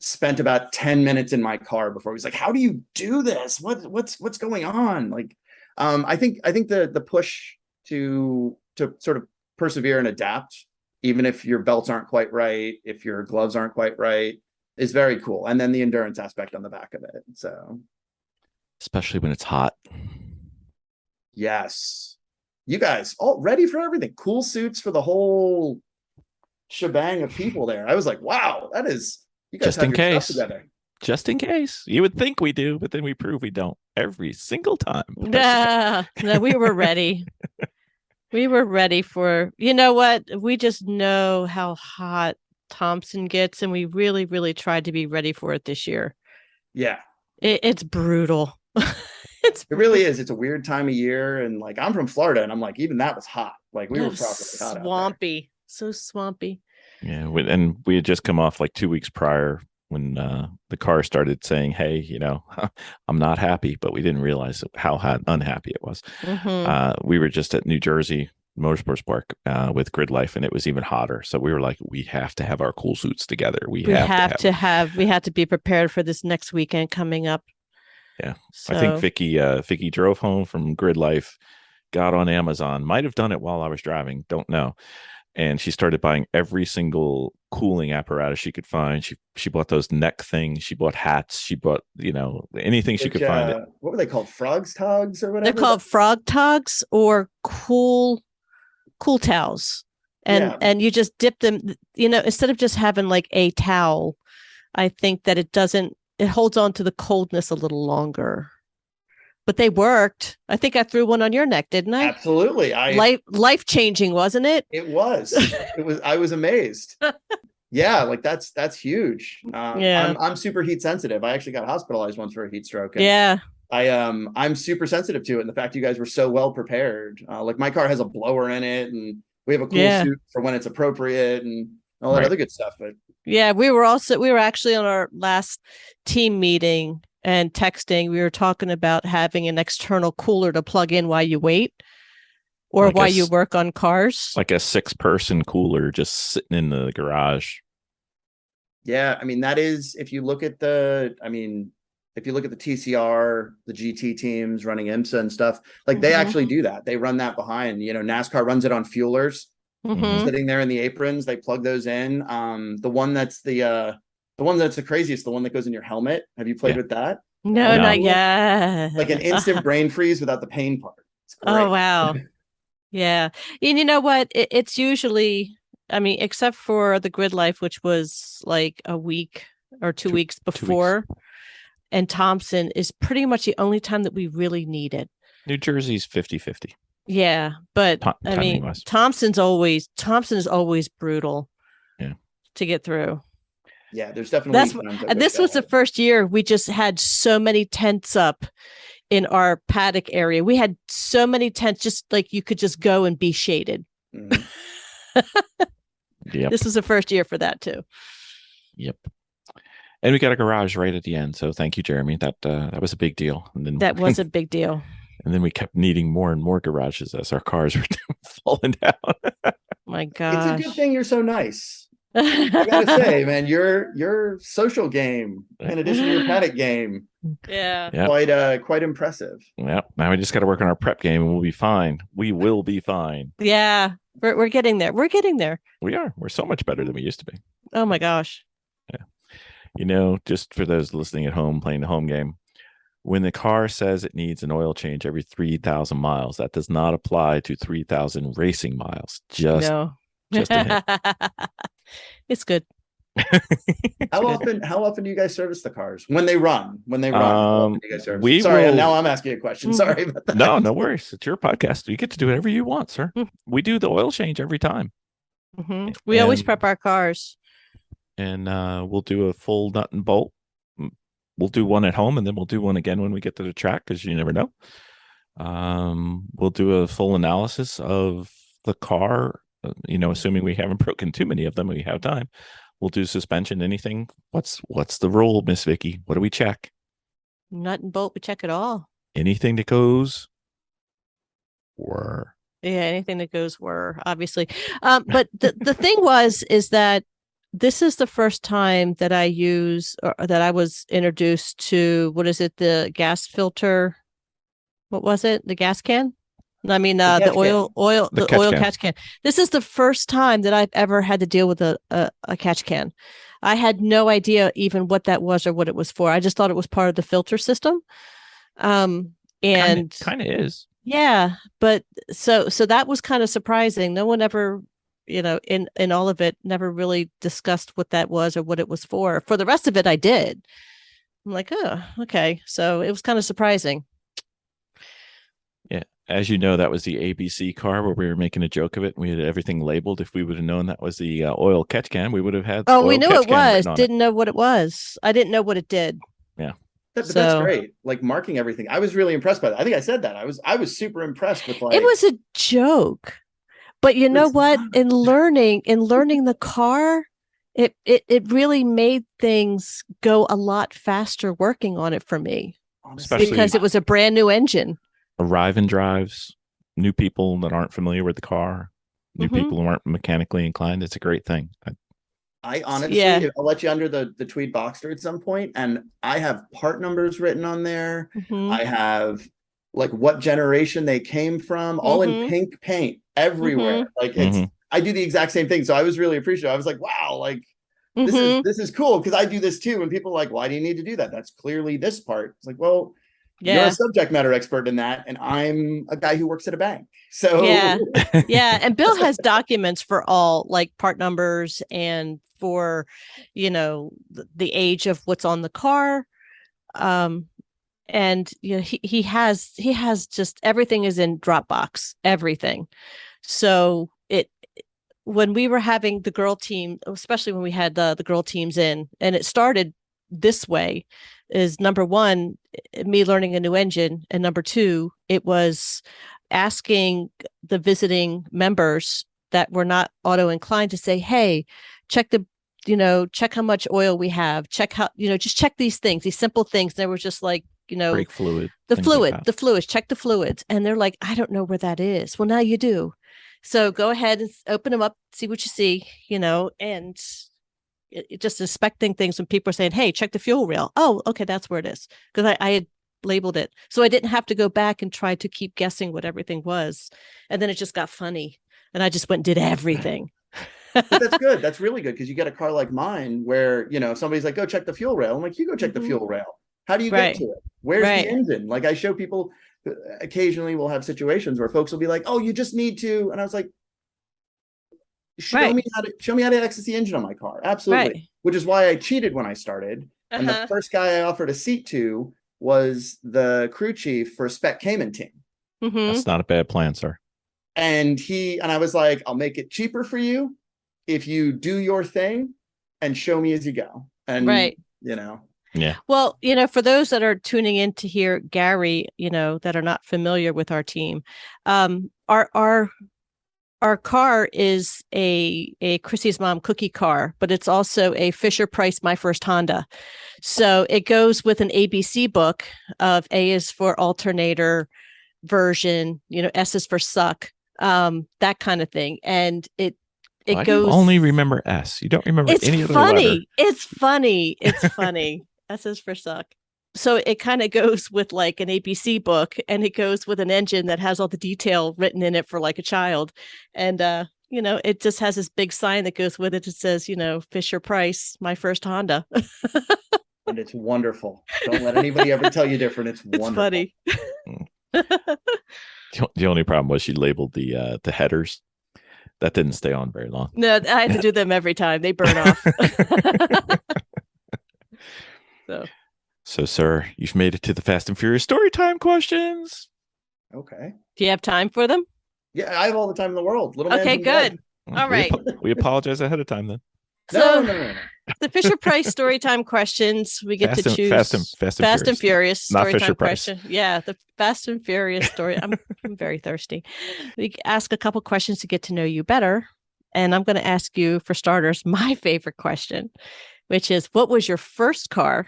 spent about 10 minutes in my car before he was like, how do you do this? What's going on? Like, I think the push to sort of persevere and adapt, even if your belts aren't quite right, if your gloves aren't quite right, is very cool. And then the endurance aspect on the back of it. So especially when it's hot. yes, you guys all ready for everything. Cool suits for the whole shebang of people there. I was like, wow, that is, you guys Just have in your case. stuff together. Just in case. You would think we do, but then we prove we don't every single time. Yeah, no, we were ready. We were ready for, you know what? We just know how hot Thompson gets, and we really, really tried to be ready for it this year. Yeah, It's brutal. it really is. It's a weird time of year, and like I'm from Florida, and I'm like, even that was hot. Like we were properly hot out swampy, so swampy. Yeah, and we had just come off like 2 weeks prior when the car started saying, "Hey, you know, I'm not happy," but we didn't realize how unhappy it was. We were just at New Jersey Motorsports Park with Grid Life, and it was even hotter. So we were like, "We have to have our cool suits together. We have to be prepared for this next weekend coming up." Yeah, so, I think Vicki drove home from Grid Life, got on Amazon, might have done it while I was driving, don't know. And she started buying every single cooling apparatus she could find. She bought those neck things. She bought hats. She bought, you know, anything she could find. What were they called? Frogs togs or whatever? They're called frog togs or cool towels. And you just dip them, you know, instead of just having like a towel. I think that it holds on to the coldness a little longer. But they worked. I think I threw one on your neck, didn't I? Absolutely. Life changing, wasn't it? It was. I was amazed. Yeah, like that's huge. Yeah. I'm super heat sensitive. I actually got hospitalized once for a heat stroke. Yeah. I'm super sensitive to it. And the fact you guys were so well prepared. Like my car has a blower in it, and we have a cool suit for when it's appropriate and all that other good stuff. But yeah, we were actually on our last team meeting and texting. We were talking about having an external cooler to plug in while you wait or while you work on cars. Like a 6-person cooler just sitting in the garage. Yeah, I mean, that is, if you look at the TCR, the GT teams running IMSA and stuff, like they actually do that. They run that behind, you know, NASCAR runs it on fuelers, sitting there in the aprons. They plug those in. The one that's the craziest, the one that goes in your helmet. Have you played with that? No, not yet. Like an instant brain freeze without the pain part. It's great. Oh, wow. Yeah. And you know what? It's usually, I mean, except for the Grid Life, which was like a week or 2 weeks before. 2 weeks. And Thompson is pretty much the only time that we really need it. New Jersey's 50-50. Yeah. But I mean, Thompson is always brutal to get through. Yeah, there's definitely. This was the first year we just had so many tents up in our paddock area. We had so many tents, just like you could just go and be shaded. Yep. This was the first year for that too. Yep. And we got a garage right at the end. So thank you, Jeremy. That was a big deal. And then that was a big deal. And then we kept needing more and more garages as our cars were falling down. My gosh. It's a good thing you're so nice. I gotta say, man, your social game in addition to your paddock game, quite impressive. Yeah, now we just got to work on our prep game, and we'll be fine. We will be fine. Yeah, we're getting there. We're getting there. We are. We're so much better than we used to be. Oh my gosh. Yeah, you know, just for those listening at home playing the home game, when the car says it needs an oil change every 3,000 miles, that does not apply to 3,000 racing miles. Just Just a hint. It's good. How often do you guys service the cars when they run? How often do you guys service? We Sorry, will- now I'm asking a question. Sorry about that. No worries. It's your podcast. You get to do whatever you want, sir. Mhm. We do the oil change every time. We always And- prep our cars. And we'll do a full nut and bolt. We'll do one at home, and then we'll do one again when we get to the track, because you never know. We'll do a full analysis of the car, assuming we haven't broken too many of them, we have time. We'll do suspension, anything. What's the rule, Miss Vicki? What do we check? Nut and bolt, we check it all. Anything that goes were. Yeah, anything that goes were, obviously. But the thing is that this is the first time that I was introduced to, what is it, the gas filter? What was it? The gas can? I mean, the oil catch can. This is the first time that I've ever had to deal with a catch can. I had no idea even what that was or what it was for. I just thought it was part of the filter system. And kind of is. Yeah, but so that was kind of surprising. No one ever, in all of it, never really discussed what that was or what it was for. For the rest of it, I did. I'm like, oh, okay. So it was kind of surprising. Yeah. As you know, that was the ABC car where we were making a joke of it. We had everything labeled. If we would have known that was the oil catch can, we would have had. Oh, we knew it was. Didn't know what it was. I didn't know what it did. Yeah. But that's great. Like marking everything. I was really impressed by that. I think I said that. I was super impressed with It was a joke. But you know what? Not. In learning the car, it really made things go a lot faster working on it for me. Especially because it was a brand new engine. Arrive and drives, new people that aren't familiar with the car, new people who aren't mechanically inclined. It's a great thing. I honestly, I'll let you under the Tweed Boxster at some point, and I have part numbers written on there. I have like what generation they came from, all in pink paint everywhere. Like I do the exact same thing. So I was really appreciative. I was like, wow, like this is cool, because I do this too. And people are like, why do you need to do that? That's clearly this part. It's like, well, you're a subject matter expert in that, and I'm a guy who works at a bank. So yeah. And Bill has documents for all, like, part numbers and for, the age of what's on the car. And he has just everything is in Dropbox, everything. So when we were having the girl team, especially when we had the girl teams in, and it started this way, is number one, me learning a new engine, and number two, it was asking the visiting members that were not auto inclined to say, hey, check how much oil we have, check how, just check these things, these simple things. They were just like, brake fluid, the fluids, check the fluids. And they're like, I don't know where that is. Well, now you do. So go ahead and open them up, see what you see, and just inspecting things when people are saying, hey, check the fuel rail. Oh, okay, that's where it is. Because I had labeled it. So I didn't have to go back and try to keep guessing what everything was. And then it just got funny. And I just went and did everything. But that's good. That's really good, because you get a car like mine where, somebody's like, go check the fuel rail. I'm like, you go check the fuel rail. How do you get to it? Where's the engine? Like, I show people, occasionally we'll have situations where folks will be like, oh, you just need to. And I was like, show me how to access the engine on my car. Absolutely. Which is why I cheated when I started. And the first guy I offered a seat to was the crew chief for a Spec Cayman team. That's not a bad plan, sir. And I was like, I'll make it cheaper for you if you do your thing and show me as you go. And yeah. Well, for those that are tuning in to hear Gary, that are not familiar with our team, our car is a Chrissy's Mom cookie car, but it's also a Fisher Price My First Honda. So it goes with an ABC book of A is for alternator version, S is for suck, that kind of thing. And it goes. You only remember S. You don't remember any other letter. It's funny. S is for suck. So it kind of goes with like an ABC book, and it goes with an engine that has all the detail written in it for like a child. And, it just has this big sign that goes with it. It says, Fisher Price, My First Honda. And it's wonderful. Don't let anybody ever tell you different. It's wonderful. Funny. The only problem was she labeled the headers. That didn't stay on very long. No, I had to do them every time. They burn off. So, sir, you've made it to the Fast and Furious story time questions. Okay. Do you have time for them? Yeah, I have all the time in the world. Little man Okay, from bed. good. All right. We apologize ahead of time then. So No. the Fisher Price storytime questions, we get to choose Fast and Furious Not storytime Fisher Price. question. Yeah, the Fast and Furious story. I'm very thirsty. We ask a couple questions to get to know you better. And I'm going to ask you, for starters, my favorite question, which is, what was your first car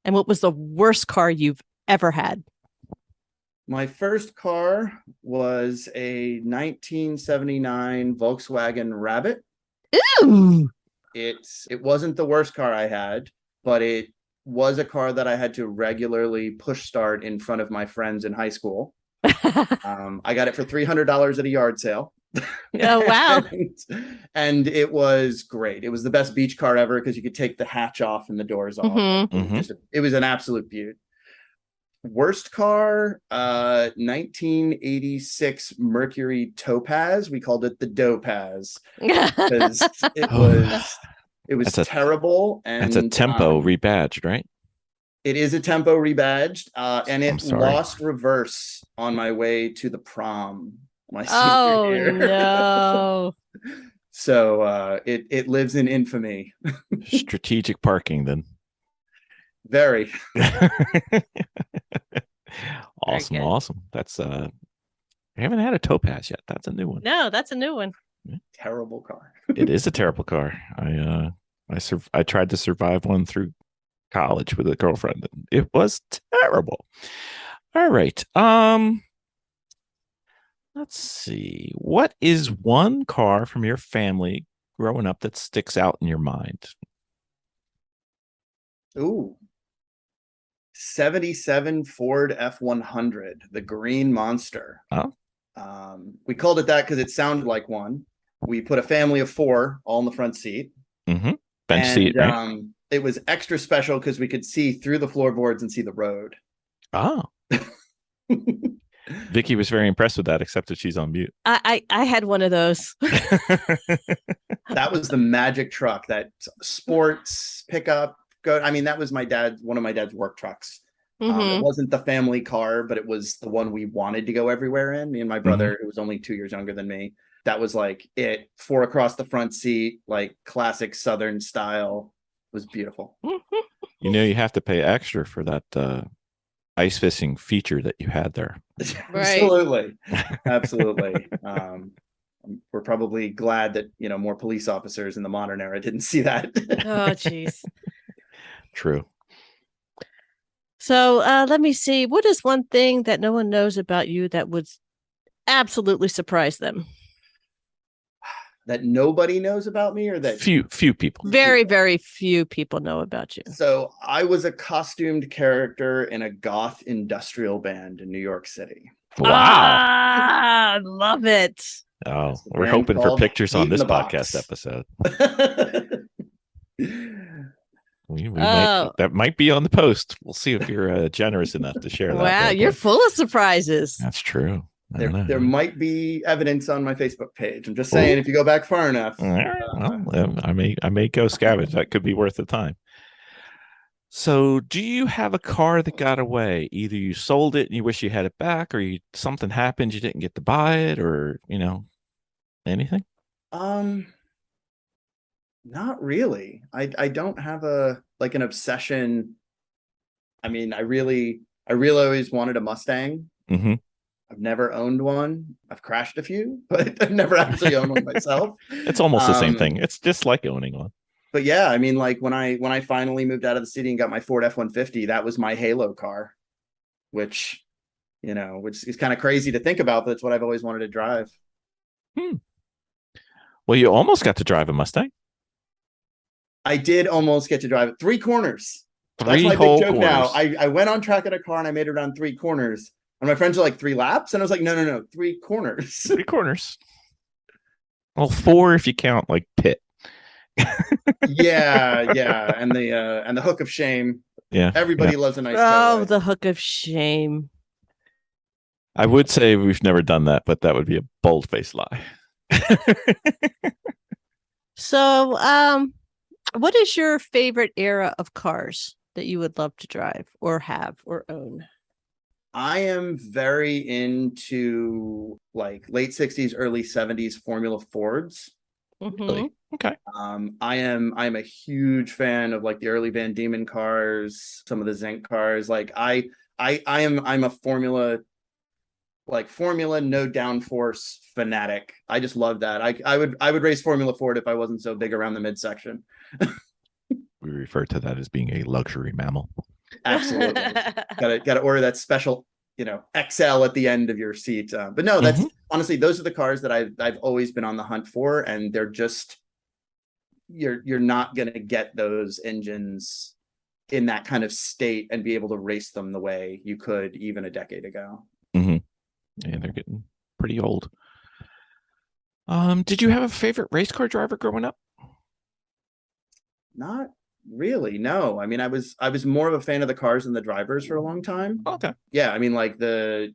and what was the worst car you've ever had? My first car was a 1979 Volkswagen Rabbit. Ooh. It wasn't the worst car I had, but it was a car that I had to regularly push start in front of my friends in high school. I got it for $300 at a yard sale. Oh, wow. and it was great. It was the best beach car ever because you could take the hatch off and the doors off. Mhm. It was an absolute beaut. Worst car, 1986 Mercury Topaz. We called it the Dopaz because it was terrible. And it's a Tempo rebadged, right? It is a Tempo rebadged, and it sorry. lost reverse on my way to the prom. My senior year. No. So it lives in infamy. Strategic parking then. Very. Awesome. That's I haven't had a Topaz yet. That's a new one. No, that's a new one. Terrible car. It is a terrible car. I tried to survive one through college with a girlfriend. It was terrible. All right. Let's see. What is one car from your family growing up that sticks out in your mind? Ooh. 77 Ford F100, the green monster. Oh. We called it that because it sounded like one. We put a family of 4 all in the front seat. Mm-hmm. Bench seat, right? It was extra special because we could see through the floorboards and see the road. Oh. Vicki was very impressed with that, except that she's on mute. I had one of those. That was the magic truck, that sports pickup. I mean, that was one of my dad's work trucks. It wasn't the family car, but it was the one we wanted to go everywhere in. Me and my brother, who was only 2 years younger than me, that was like it. 4 across the front seat, like classic Southern style. It was beautiful. You know, you have to pay extra for that ice fishing feature that you had there. Right. Absolutely. We're probably glad that more police officers in the modern era didn't see that. Oh, geez. True. So let me see. What is one thing that no one knows about you that would absolutely surprise them? That nobody knows about me, or that few people? Very, very few people know about you. So I was a costumed character in a goth industrial band in New York City. Wow. I love it. Oh, we're hoping for pictures on this podcast episode. That might be on the post. We'll see if you're generous enough to share that. Wow, you're full of surprises. That's true. There might be evidence on my Facebook page. I'm just saying, if you go back far enough. I may go scavenge. That could be worth the time. So, do you have a car that got away? Either you sold it and you wish you had it back, or something happened, you didn't get to buy it, or anything? Not really. I don't have an obsession. I mean, I really always wanted a Mustang. Mm-hmm. I've never owned one. I've crashed a few, but I've never actually owned one myself. It's almost the same thing. It's just like owning one. But yeah, I mean, like when I finally moved out of the city and got my Ford F-150, that was my halo car, which is kind of crazy to think about, but it's what I've always wanted to drive. Well, you almost got to drive a Mustang. I did almost get to drive it. 3 corners. That's my big joke corners. now. I went on track in a car and I made it around 3 corners. And my friends are like, 3 laps? And I was like, no, 3 corners. 3 corners. Well, 4 if you count like pit. yeah. And the hook of shame. Yeah. Everybody loves a nice taillight. The hook of shame. I would say we've never done that, but that would be a bold-faced lie. So, what is your favorite era of cars that you would love to drive or have or own? I am very into like late 60s, early 70s Formula Fords. Really? Okay. I'm a huge fan of like the early Van Diemen cars, some of the Zinc cars. Like I'm a Formula no downforce fanatic. I just love that. I would race Formula Ford if I wasn't so big around the midsection. We refer to that as being a luxury mammal. Absolutely. Gotta order that special, XL at the end of your seat. But no, that's honestly, those are the cars that I've always been on the hunt for, and they're just you're not gonna get those engines in that kind of state and be able to race them the way you could even a decade ago. Yeah, they're getting pretty old. Did you have a favorite race car driver growing up? Not really, no. I mean, I was more of a fan of the cars than the drivers for a long time. Okay. Yeah, I mean, like the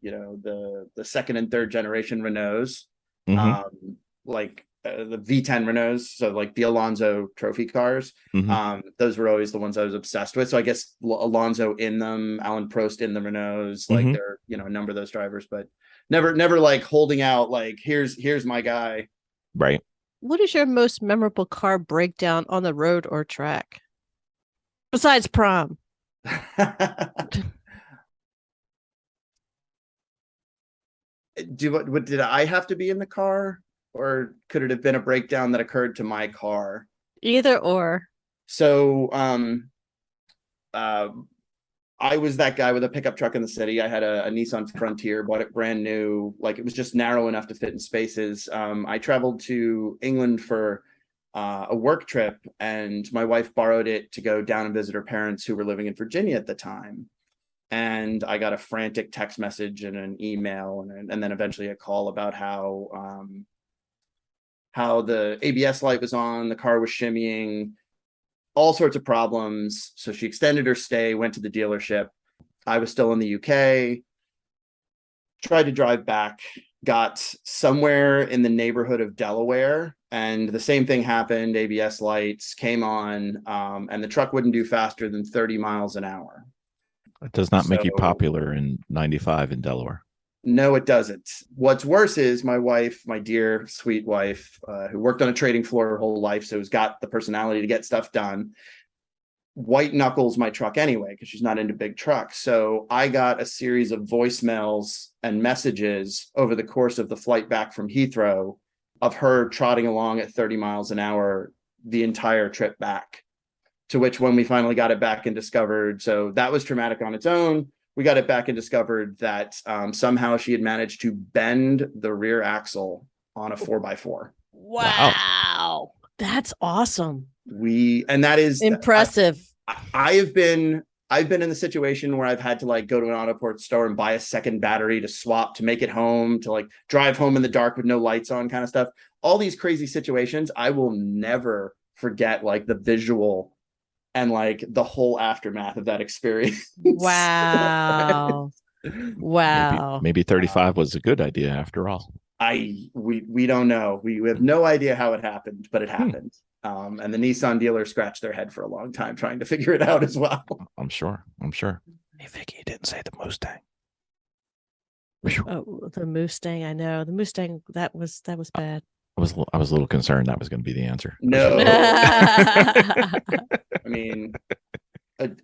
second and third generation Renaults, like the V10 Renaults, so like the Alonso trophy cars. Those were always the ones I was obsessed with. So I guess Alonso in them, Alan Prost in the Renaults, like there are, a number of those drivers, but never like holding out like here's my guy. Right. What is your most memorable car breakdown on the road or track? Besides prom. Did I have to be in the car, or could it have been a breakdown that occurred to my car? Either or. So I was that guy with a pickup truck in the city. I had a Nissan Frontier, bought it brand new. Like it was just narrow enough to fit in spaces. I traveled to England for a work trip, and my wife borrowed it to go down and visit her parents who were living in Virginia at the time. And I got a frantic text message and an email and then eventually a call about how the ABS light was on, the car was shimmying, all sorts of problems. So she extended her stay, went to the dealership. I was still in the UK, tried to drive back, got somewhere in the neighborhood of Delaware, and the same thing happened. ABS lights came on, and the truck wouldn't do faster than 30 miles an hour. It does not make you popular in 95 in Delaware. No, it doesn't. What's worse is my wife, my dear, sweet wife, who worked on a trading floor her whole life, so has got the personality to get stuff done, white knuckles my truck anyway, because she's not into big trucks. So I got a series of voicemails and messages over the course of the flight back from Heathrow of her trotting along at 30 miles an hour the entire trip back. To which when we finally got it back and discovered, so that was traumatic on its own. We got it back and discovered that somehow she had managed to bend the rear axle on a 4x4. Wow. That's awesome. And that is impressive. I've been in the situation where I've had to like go to an auto parts store and buy a second battery to swap to make it home, to like drive home in the dark with no lights on kind of stuff. All these crazy situations. I will never forget like the visual and like the whole aftermath of that experience. Wow. Wow. Maybe 35 was a good idea after all. We don't know. We have no idea how it happened, but it happened. And the Nissan dealer scratched their head for a long time trying to figure it out as well. I'm sure. Hey, Vicki, you didn't say the Mustang. Oh, the Mustang. I know. The Mustang, that was bad. I was a little concerned that was going to be the answer. No. I mean,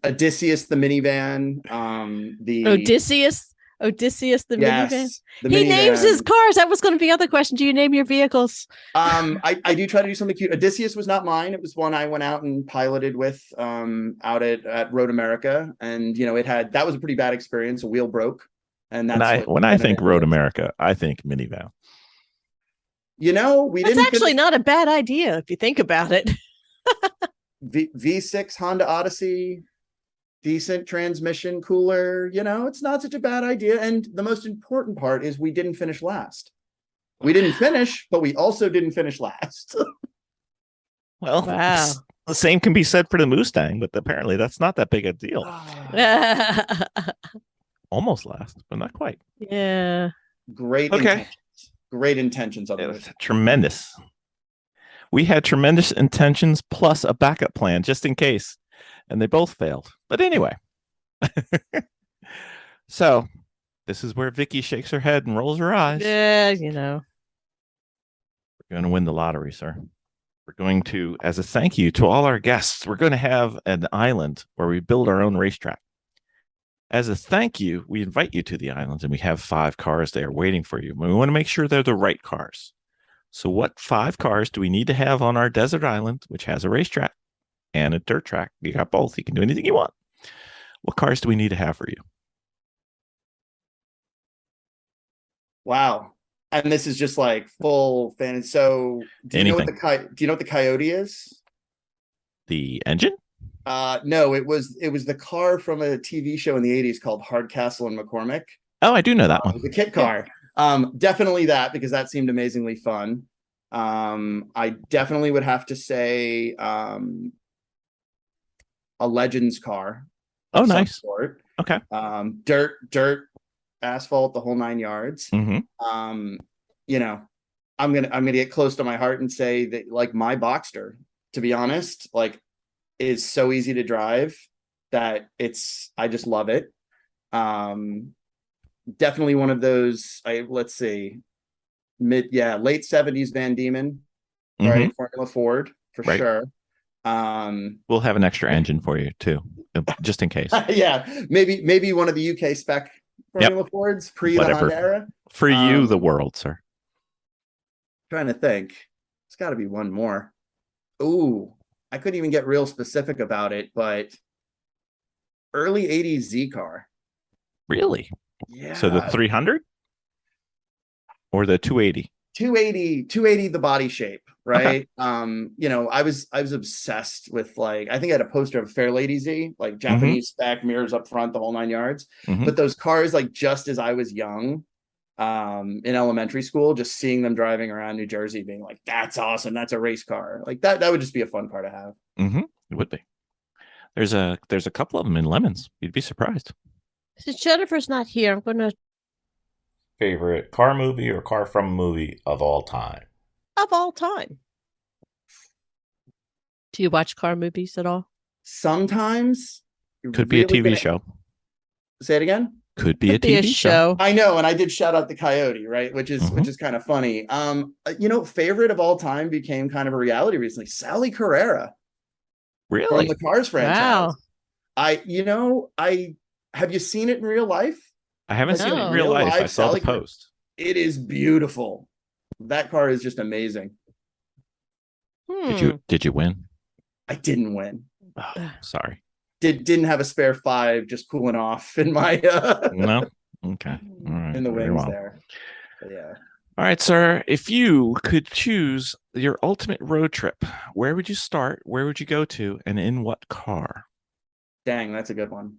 Odysseus the minivan. Odysseus the minivan. The he minivan. names his cars. That was going to be the other question. Do you name your vehicles? I do try to do something cute. Odysseus was not mine. It was one I went out and piloted with out at Road America, and that was a pretty bad experience. A wheel broke, and that's when I think Road America, I think minivan. That's actually not a bad idea if you think about it. V6 Honda Odyssey, decent transmission, cooler. It's not such a bad idea. And the most important part is we didn't finish last. We didn't finish, but we also didn't finish last. Well, wow. The same can be said for the Mustang, but apparently that's not that big a deal. Almost last, but not quite. Yeah. Great. Okay. great intentions It was otherwise. tremendous. We had tremendous intentions plus a backup plan just in case, and they both failed. But anyway, so this is where Vicki shakes her head and rolls her eyes. Yeah, you know. We're going to win the lottery, sir. We're going to, as a thank you to all our guests, we're going to have an island where we build our own racetrack. As a thank you, we invite you to the island, and we have 5 cars there waiting for you. We want to make sure they're the right cars. So what 5 cars do we need to have on our desert island, which has a racetrack and a dirt track? You got both. You can do anything you want. What cars do we need to have for you? Wow. And this is just like full fan. So do you know what the Coyote is? The engine? No, it was the car from a TV show in the 80s called Hardcastle and McCormick. Oh, I do know that one. The kit car. Definitely that, because that seemed amazingly fun. I definitely would have to say a Legends car. Oh, nice. Sort. Okay. Dirt, asphalt, the whole 9 yards. Mm-hmm. You know, I'm gonna get close to my heart and say that, like, my Boxster, to be honest, like, is so easy to drive that I just love it. Definitely one of those, let's see, late 70s Van Diemen, right? Formula Ford for sure. We'll have an extra engine for you too, just in case. Yeah, maybe one of the UK spec Formula Fords pre the Honda era. For you, the world, sir. Trying to think. It's got to be one more. Ooh, I couldn't even get real specific about it, but early 80s Z car. Really? Yeah. So the 300 or the 280? 280, the body shape, right? Okay. You know, I was obsessed with, like, I think I had a poster of Fair Lady Z, like Japanese spec, mirrors up front, the whole 9 yards. But those cars, like, just as I was young, in elementary school, just seeing them driving around New Jersey, being like, that's awesome, that's a race car. Like, that would just be a fun car to have. It would be. There's a couple of them in Lemons. You'd be surprised. Since Jennifer's not here, I'm gonna Favorite car movie or car from a movie of all time? Of all time. Do you watch car movies at all? Sometimes. Could be a TV show. Say it again. Could be a TV show. I know, and I did shout out the Coyote, right? Which is kind of funny. You know, favorite of all time became kind of a reality recently. Sally Carrera. Really? From the Cars franchise. Wow. Have you seen it in real life? I haven't seen it in real life. I saw the post. It is beautiful. That car is just amazing. Did you win? I didn't win. Oh, sorry. Didn't have a spare 5 just cooling off in my no. Okay. All right. In the wings there. But yeah. All right, sir. If you could choose your ultimate road trip, where would you start? Where would you go to? And in what car? Dang, that's a good one.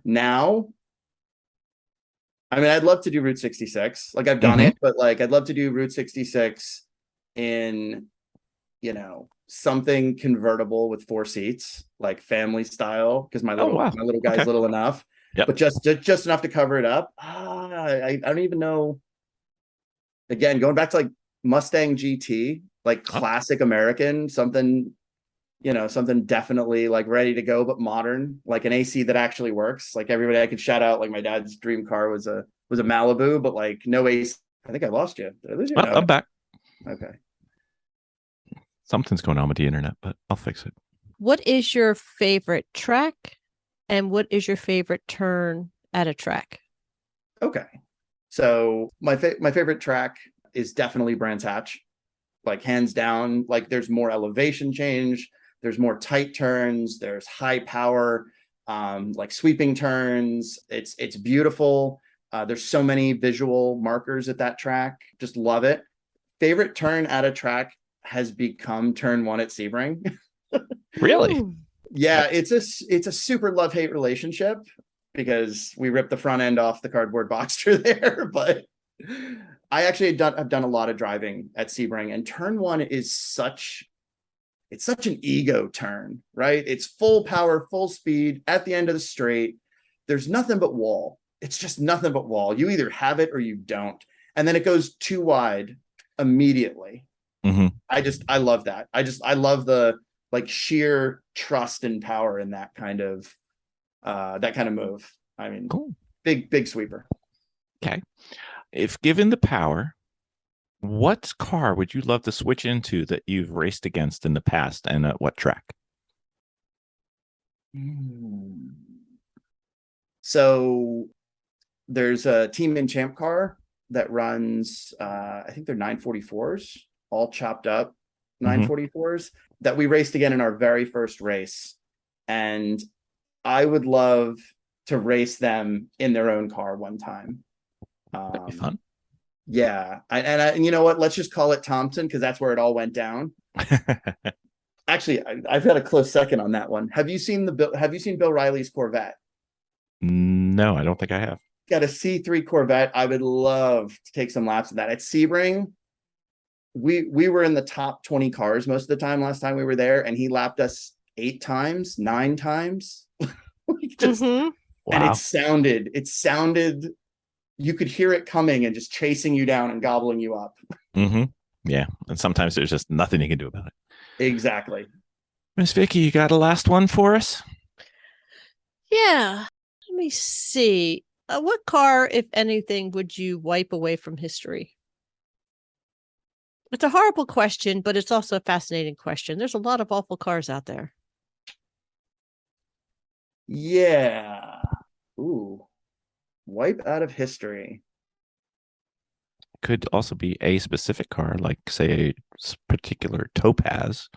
Now, I mean, I'd love to do Route 66. Like, I've done it, but, like, I'd love to do Route 66 in, you know, something convertible with 4 seats, like family style, because my little guy's little enough, but just enough to cover it up. I don't even know. Again, going back to, like, Mustang GT, like classic American, something definitely, like, ready to go, but modern, like an AC that actually works. Like, everybody I could shout out, like, my dad's dream car was a Malibu, but, like, no AC. I think I lost you. Did I lose you? No. I'm back. Okay. Something's going on with the internet, but I'll fix it. What is your favorite track, and what is your favorite turn at a track? Okay. So my favorite track is definitely Brands Hatch. Like, hands down. Like, there's more elevation change. There's more tight turns. There's high power, like sweeping turns. It's beautiful. There's so many visual markers at that track. Just love it. Favorite turn at a track has become turn 1 at Sebring. Really? Yeah, it's a super love-hate relationship, because we ripped the front end off the cardboard Boxster there, but I actually have done a lot of driving at Sebring, and turn 1 is such an ego turn, right? It's full power, full speed at the end of the straight. There's nothing but wall. it's just nothing but wall. You either have it or you don't. And then it goes too wide immediately. Mm-hmm. I love that. I love the like sheer trust and power in that kind of move. I mean, Cool. big sweeper. Okay. If given the power, what car would you love to switch into that you've raced against in the past, and at what track? So there's a Team in Champ car that runs, I think they're 944s, all chopped up 944s that we raced again in our very first race. And I would love to race them in their own car one time. That'd be fun. Yeah. And you know what? Let's just call it Thompson, because that's where it all went down. Actually, I've got a close second on that one. Have you seen Bill Riley's Corvette? No, I don't think I have. Got a C3 Corvette. I would love to take some laps of that. At Sebring, we were in the top 20 cars most of the time last time we were there, and he lapped us 9 times. And Wow. it sounded, you could hear it coming and just chasing you down and gobbling you up. Mm-hmm. Yeah. And sometimes there's just nothing you can do about it. Exactly. Miss Vicki, you got a last one for us? Yeah. Let me see. What car, if anything, would you wipe away from history? It's a horrible question, but it's also a fascinating question. There's a lot of awful cars out there. Yeah. Ooh. Wipe out of history. Could also be a specific car, like say a particular Topaz.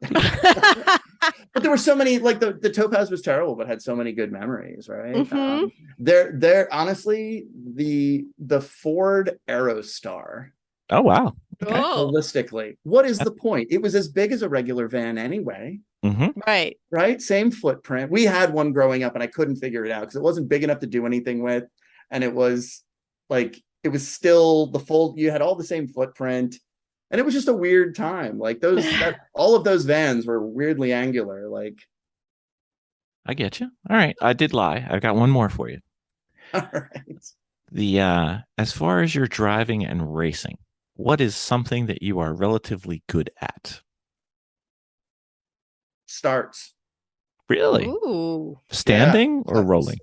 But there were so many, like the Topaz was terrible, but had so many good memories, right? Mhm. They're honestly the Ford Aerostar. Oh, wow. Okay. Oh, Holistically, what is the point? It was as big as a regular van anyway, Mm-hmm. right. Same footprint. We had one growing up and I couldn't figure it out because it wasn't big enough to do anything with, and it was still the full, you had all the same footprint, and it was just a weird time. Like all of those vans were weirdly angular. Like, I get you. All right. I did lie. I've got one more for you. all right. The as far as your driving and racing, what is something that you are relatively good at? Starts. Really? Ooh. Standing or rolling?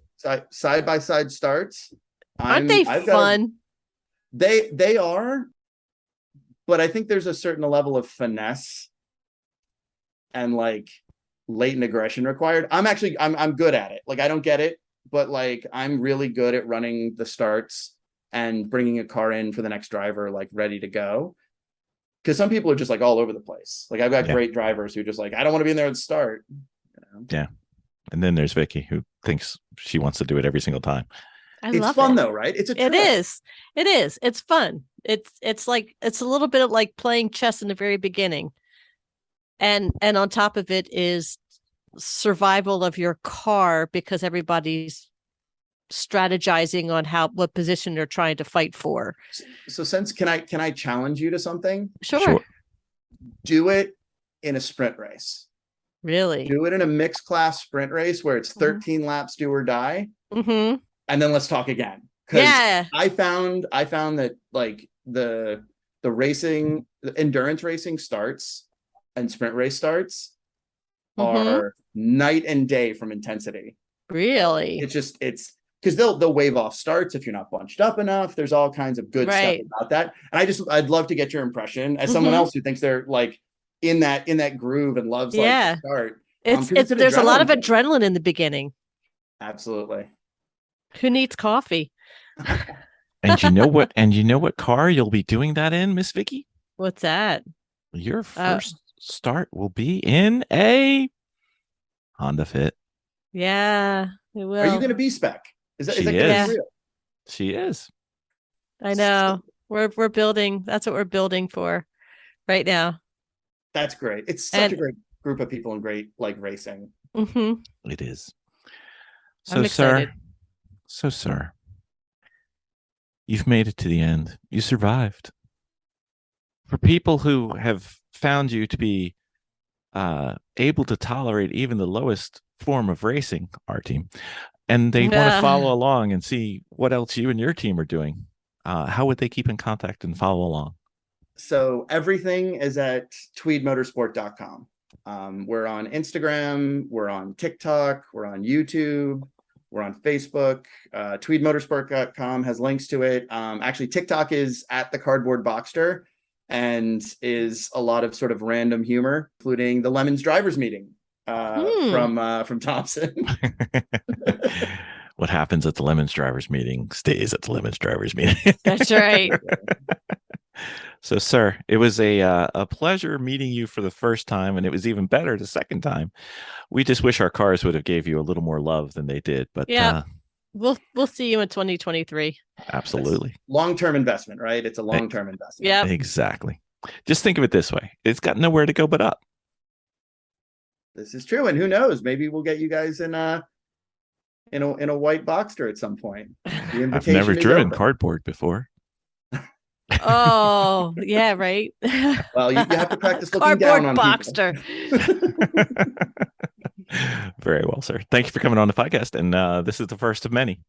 Side by side starts. Aren't they fun? They are, but I think there's a certain level of finesse and like latent aggression required. I'm good at it. Like, I don't get it, but like I'm really good at running the starts and bringing a car in for the next driver, like ready to go. Because some people are just like all over the place. Like, I've got great drivers who just like, I don't want to be in there at the start. You know? Yeah. And then there's Vicki, who thinks she wants to do it every single time. It's fun though, right? It's a trip. It is. It's fun. It's like, it's a little bit of like playing chess in the very beginning. And on top of it is survival of your car, because everybody's strategizing on what position they're trying to fight for. So can I challenge you to something? Sure. Do it in a sprint race. Really? Do it in a mixed class sprint race where it's 13 laps, do or die. Mm-hmm. And then let's talk again. Yeah. I found that like the endurance racing starts and sprint race starts are night and day from intensity. Really? It's because they'll wave off starts if you're not bunched up enough. There's all kinds of good stuff about that. And I'd love to get your impression as someone else who thinks they're like in that groove and loves like the start. There's a lot of adrenaline in the beginning. Absolutely. Who needs coffee? And you know what? And you know what car you'll be doing that in, Miss Vicki? What's that? Your first start will be in a Honda Fit. Yeah, it will. Are you going to be spec? Is that She going is. to be real? She is. I know. We're building. That's what we're building for right now. That's great. It's such a great group of people and great like racing. Mm-hmm. It is. I'm excited. Sir, you've made it to the end. You survived. For people who have found you to be able to tolerate even the lowest form of racing, our team, and they want to Yeah. follow along and see what else you and your team are doing, how would they keep in contact and follow along? So everything is at tweedmotorsport.com. We're on Instagram, we're on TikTok, we're on YouTube, we're on Facebook. Tweedmotorsport.com has links to it. Actually, TikTok is at the Cardboard Boxster and is a lot of sort of random humor, including the Lemons drivers meeting from Thompson. What happens at the Lemons drivers meeting stays at the Lemons drivers meeting. That's right. So, sir, it was a pleasure meeting you for the first time, and it was even better the second time. We just wish our cars would have gave you a little more love than they did. But yeah, we'll see you in 2023. Absolutely. Long-term investment, right? It's a long-term investment. Yeah, exactly. Just think of it this way: it's got nowhere to go but up. This is true, and who knows? Maybe we'll get you guys in a white Boxster at some point. I've never driven cardboard before. Oh, yeah, right. Well, you have to practice looking down on Boxster. Very well, sir. Thank you for coming on the podcast, and this is the first of many.